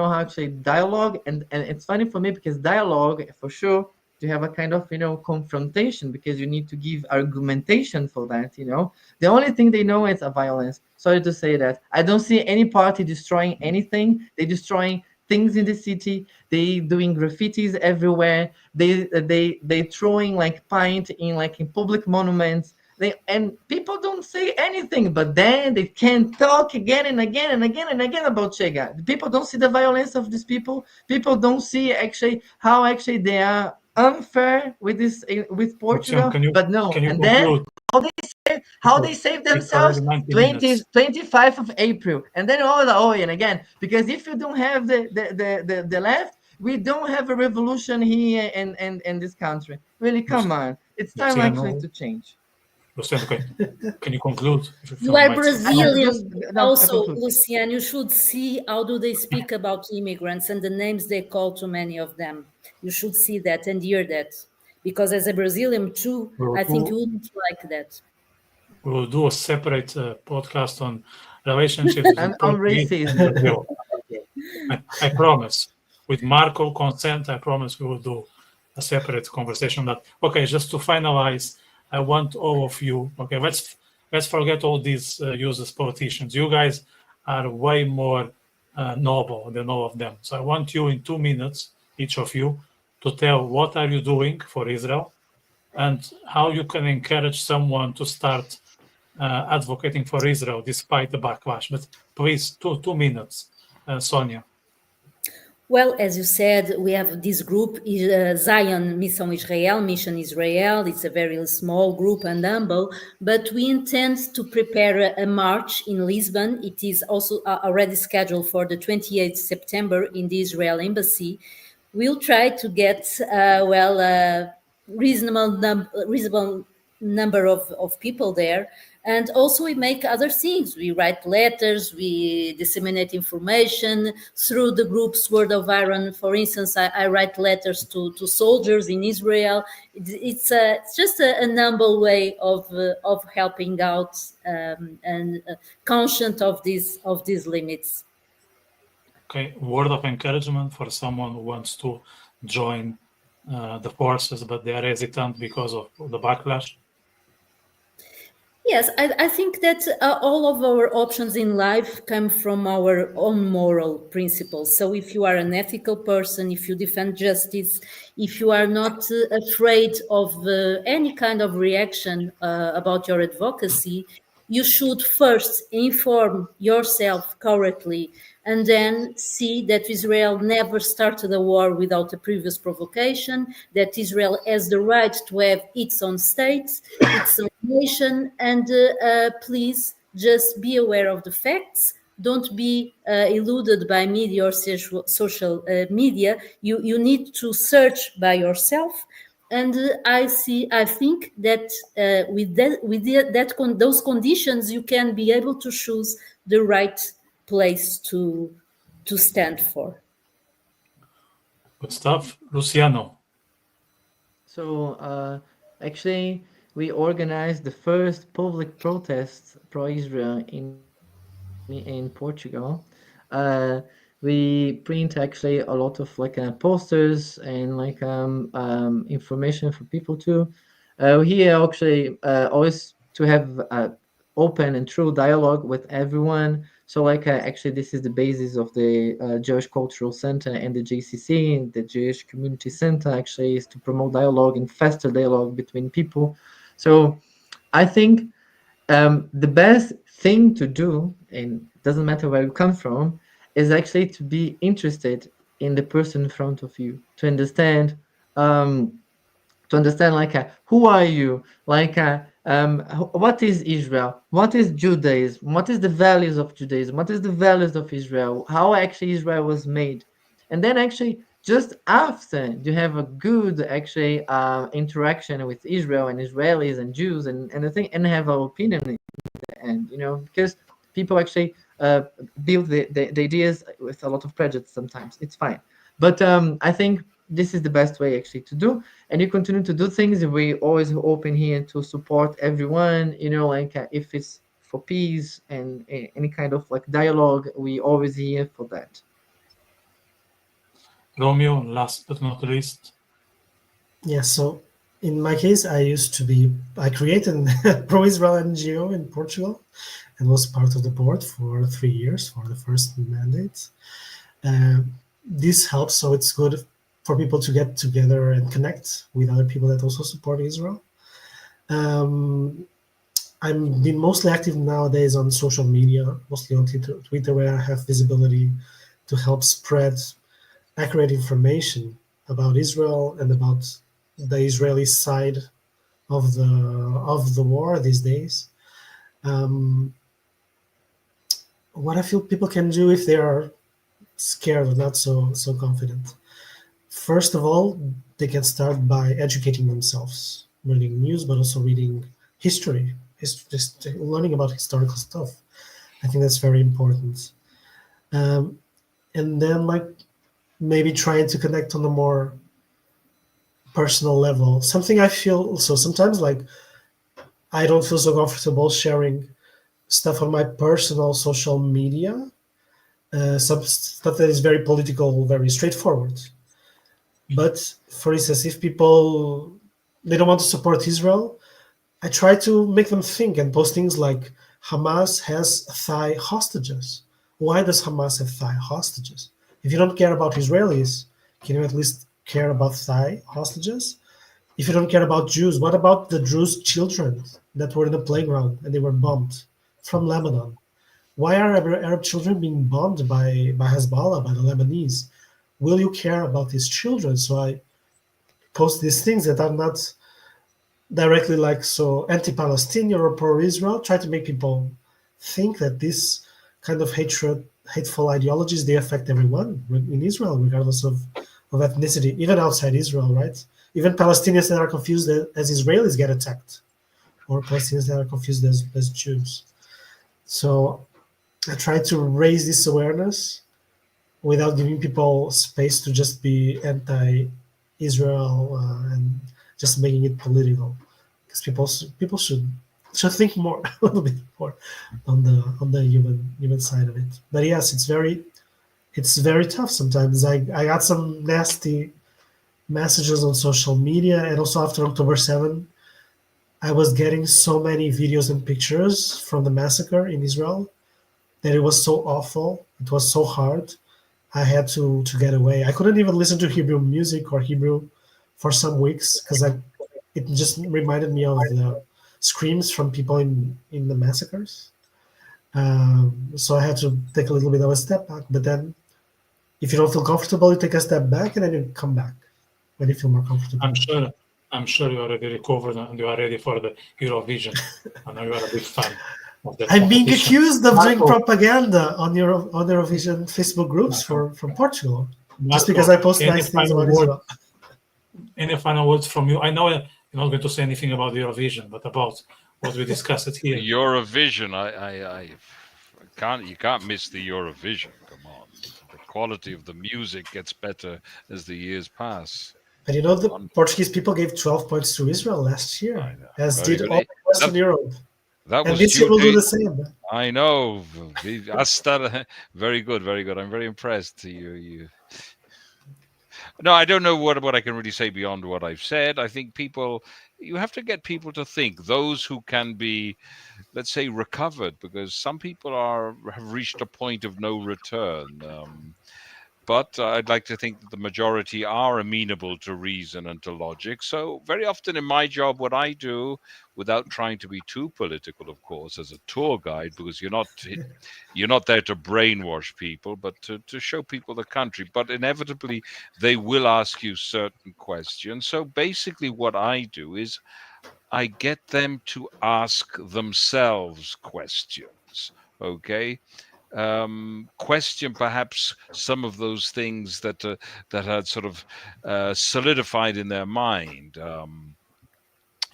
how to actually dialogue. And it's funny for me, because dialogue, for sure, to have a kind of confrontation, because you need to give argumentation for that. The only thing they know is a violence. Sorry to say that. I don't see any party destroying anything. They destroying things in the city. They doing graffitis everywhere. They throwing like paint in public monuments. And people don't say anything, but then they can talk again and again and again and again about Chega. People don't see the violence of these people. People don't see actually how actually they are unfair with Portugal. Can you But no, can you and then conclude? how they save It's already themselves 90 20 minutes. 25 of April, and then and again, because if you don't have the left, we don't have a revolution here in this country. Really, come on, it's time actually Luciano, to change. Luciano, can you conclude? If You you are might say. Brazilian. I Also, conclude. Luciano, you should see how do they speak about immigrants and the names they call to many of them. You should see that and hear that. Because as a Brazilian too, I think you wouldn't like that. We will do a separate podcast on relationships And between on Portuguese and racism. Brazil. I promise. With Marco consent, I promise we will do a separate conversation. That okay? Just to finalize, I want all of you. Okay, let's forget all these useless politicians. You guys are way more noble than all of them. So I want you in 2 minutes, each of you, to tell what are you doing for Israel and how you can encourage someone to start advocating for Israel despite the backlash. But please, 2 minutes, Sónia. Well, as you said, we have this group, Zion Mission Israel. It's a very small group and humble, but we intend to prepare a march in Lisbon. It is also already scheduled for the 28th September in the Israel Embassy. We'll try to get, reasonable number of people there. And also we make other things. We write letters, we disseminate information through the group's Word of Iron. For instance, I write letters to soldiers in Israel. It's just a humble way of helping out and conscious of these limits. Okay, word of encouragement for someone who wants to join the forces, but they are hesitant because of the backlash. Yes, I think that all of our options in life come from our own moral principles. So if you are an ethical person, if you defend justice, if you are not afraid of any kind of reaction about your advocacy, you should first inform yourself correctly and then see that Israel never started a war without a previous provocation, that Israel has the right to have its own state, its own nation, and please just be aware of the facts. Don't be eluded by media or social media. You need to search by yourself. And I think that those conditions, you can be able to choose the right place to stand for. Good stuff. Luciano. So actually, we organized the first public protest pro-Israel in Portugal. We print actually a lot of posters and information for people too. Here actually always to have open and true dialogue with everyone. So actually this is the basis of the Jewish Cultural Center and the JCC, the Jewish Community Center, actually is to promote dialogue and faster dialogue between people. So I think the best thing to do, and it doesn't matter where you come from, is actually to be interested in the person in front of you, to understand who are you, what is Israel, what is Judaism, what is the values of Judaism, what is the values of Israel, how actually Israel was made. And then actually just after you have a good actually interaction with Israel and Israelis and Jews and the thing, and have an opinion in the end, because people actually build the ideas with a lot of prejudice sometimes. It's fine. But I think this is the best way actually to do, and you continue to do things. We always open here to support everyone, if it's for peace and any kind of dialogue, we always here for that. Romeo, last but not least. Yeah, so in my case, I created a pro-Israel NGO in Portugal and was part of the board for 3 years for the first mandate. This helps, so it's good for people to get together and connect with other people that also support Israel. I'm been mostly active nowadays on social media, mostly on Twitter, where I have visibility to help spread accurate information about Israel and about the Israeli side of the war these days. What I feel people can do if they are scared or not so confident. First of all, they can start by educating themselves, reading news, but also reading history, just learning about historical stuff. I think that's very important. And then maybe trying to connect on a more personal level. Something I feel so sometimes I don't feel so comfortable sharing stuff on my personal social media. Some stuff that is very political, very straightforward. But for instance, if people they don't want to support Israel, I try to make them think and post things like Hamas has Thai hostages. Why does Hamas have Thai hostages? If you don't care about Israelis, can you at least care about Thai hostages? If you don't care about Jews, what about the Jews' children that were in the playground and they were bombed from Lebanon? Why are Arab children being bombed by Hezbollah, by the Lebanese? Will you care about these children? So I post these things that are not directly so anti-Palestinian or pro-Israel, try to make people think that this kind of hateful ideologies, they affect everyone in Israel, regardless of ethnicity, even outside Israel, right? Even Palestinians that are confused as Israelis get attacked, or Palestinians that are confused as Jews. So I try to raise this awareness without giving people space to just be anti-Israel and just making it political, because people should think more a little bit more on the human side of it. But yes, it's very tough sometimes. I got some nasty messages on social media, and also after October 7, I was getting so many videos and pictures from the massacre in Israel that it was so awful. It was so hard. I had to get away. I couldn't even listen to Hebrew music or Hebrew for some weeks because it just reminded me of the screams from people in the massacres. So I had to take a little bit of a step back. But then, if you don't feel comfortable, you take a step back and then you come back when you feel more comfortable. I'm sure you are already recovered and you are ready for the Eurovision. I know you are a big fan of that. I'm being competition. accused of doing Marco, propaganda on Eurovision Facebook groups Marco, from Portugal, just Marco, because I post any nice things final about word? Israel. Any final words from you? I know you're not going to say anything about Eurovision, but about what we discussed here. Eurovision, I can't. You can't miss the Eurovision. Come on, the quality of the music gets better as the years pass. And you know, the Portuguese people gave 12 points to Israel last I year, know. as Very did good. all Western Europe. That And was this year due we'll do to. the same. I know. Very good, very good. I'm very impressed. You. No, I don't know what I can really say beyond what I've said. I think you have to get people to think. Those who can be, let's say, recovered, because some people have reached a point of no return. But I'd like to think that the majority are amenable to reason and to logic. So very often in my job, what I do, without trying to be too political, of course, as a tour guide, because you're not there to brainwash people, but to show people the country. But inevitably, they will ask you certain questions. So basically what I do is I get them to ask themselves questions. Okay. Question perhaps some of those things that had sort of solidified in their mind,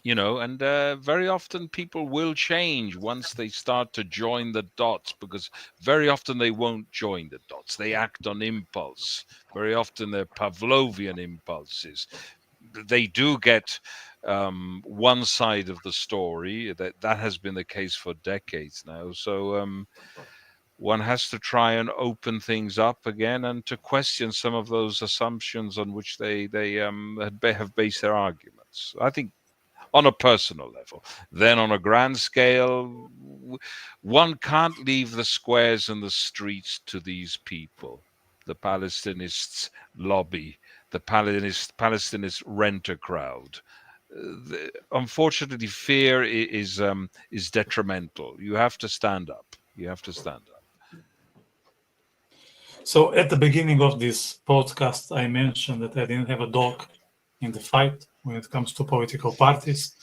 and very often people will change once they start to join the dots, because very often they won't join the dots. They act on impulse. Very often they're Pavlovian impulses. They do get one side of the story. That has been the case for decades now. So one has to try and open things up again and to question some of those assumptions on which they have based their arguments. I think on a personal level. Then on a grand scale, one can't leave the squares and the streets to these people. The Palestinists lobby, the Palestinists rent a crowd. Unfortunately, fear is detrimental. You have to stand up. You have to stand up. So at the beginning of this podcast, I mentioned that I didn't have a dog in the fight when it comes to political parties.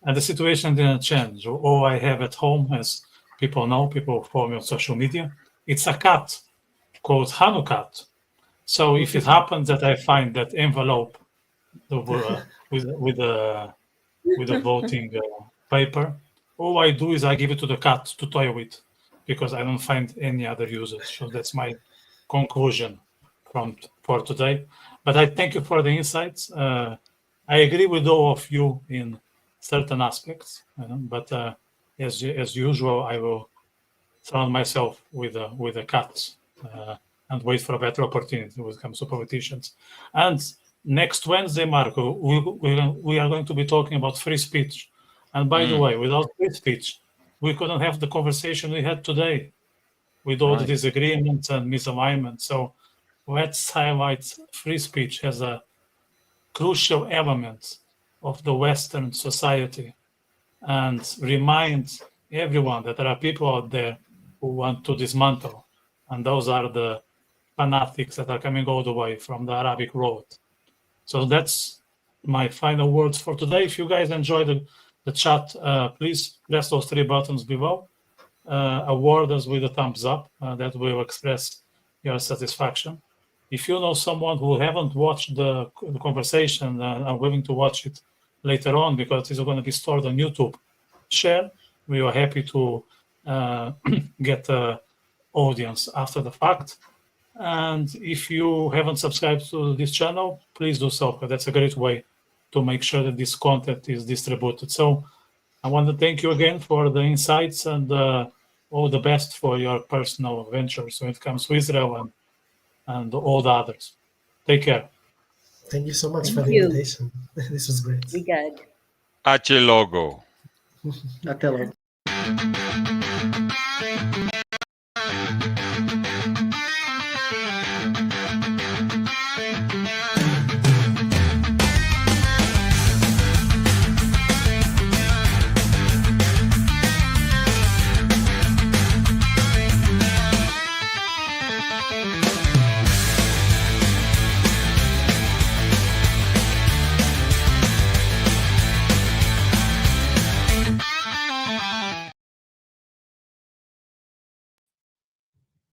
And the situation didn't change. All I have at home, as people know, people follow me on social media, it's a cat called Hanukkah. So if it happens that I find that envelope with the voting paper, all I do is I give it to the cat to toy with, because I don't find any other usage. So that's my conclusion for today. But I thank you for the insights. I agree with all of you in certain aspects, but as usual, I will surround myself with the cats and wait for a better opportunity when it comes to politicians. And next Wednesday, Marco, we are going to be talking about free speech. And by the way, without free speech, we couldn't have the conversation we had today with all the disagreements and misalignment. So let's highlight free speech as a crucial element of the Western society and remind everyone that there are people out there who want to dismantle. And those are the fanatics that are coming all the way from the Arabic road. So that's my final words for today. If you guys enjoyed the chat, please press those 3 buttons below. Award us with a thumbs up. That will express your satisfaction. If you know someone who haven't watched the conversation and are willing to watch it later on, because it's going to be stored on YouTube, share. We are happy to get the audience after the fact. And if you haven't subscribed to this channel, please do so, because that's a great way to make sure that this content is distributed. So I want to thank you again for the insights and all the best for your personal ventures when it comes to Israel and all the others. Take care. Thank you so much for the invitation. This was great. Obrigado. Até logo. Até logo.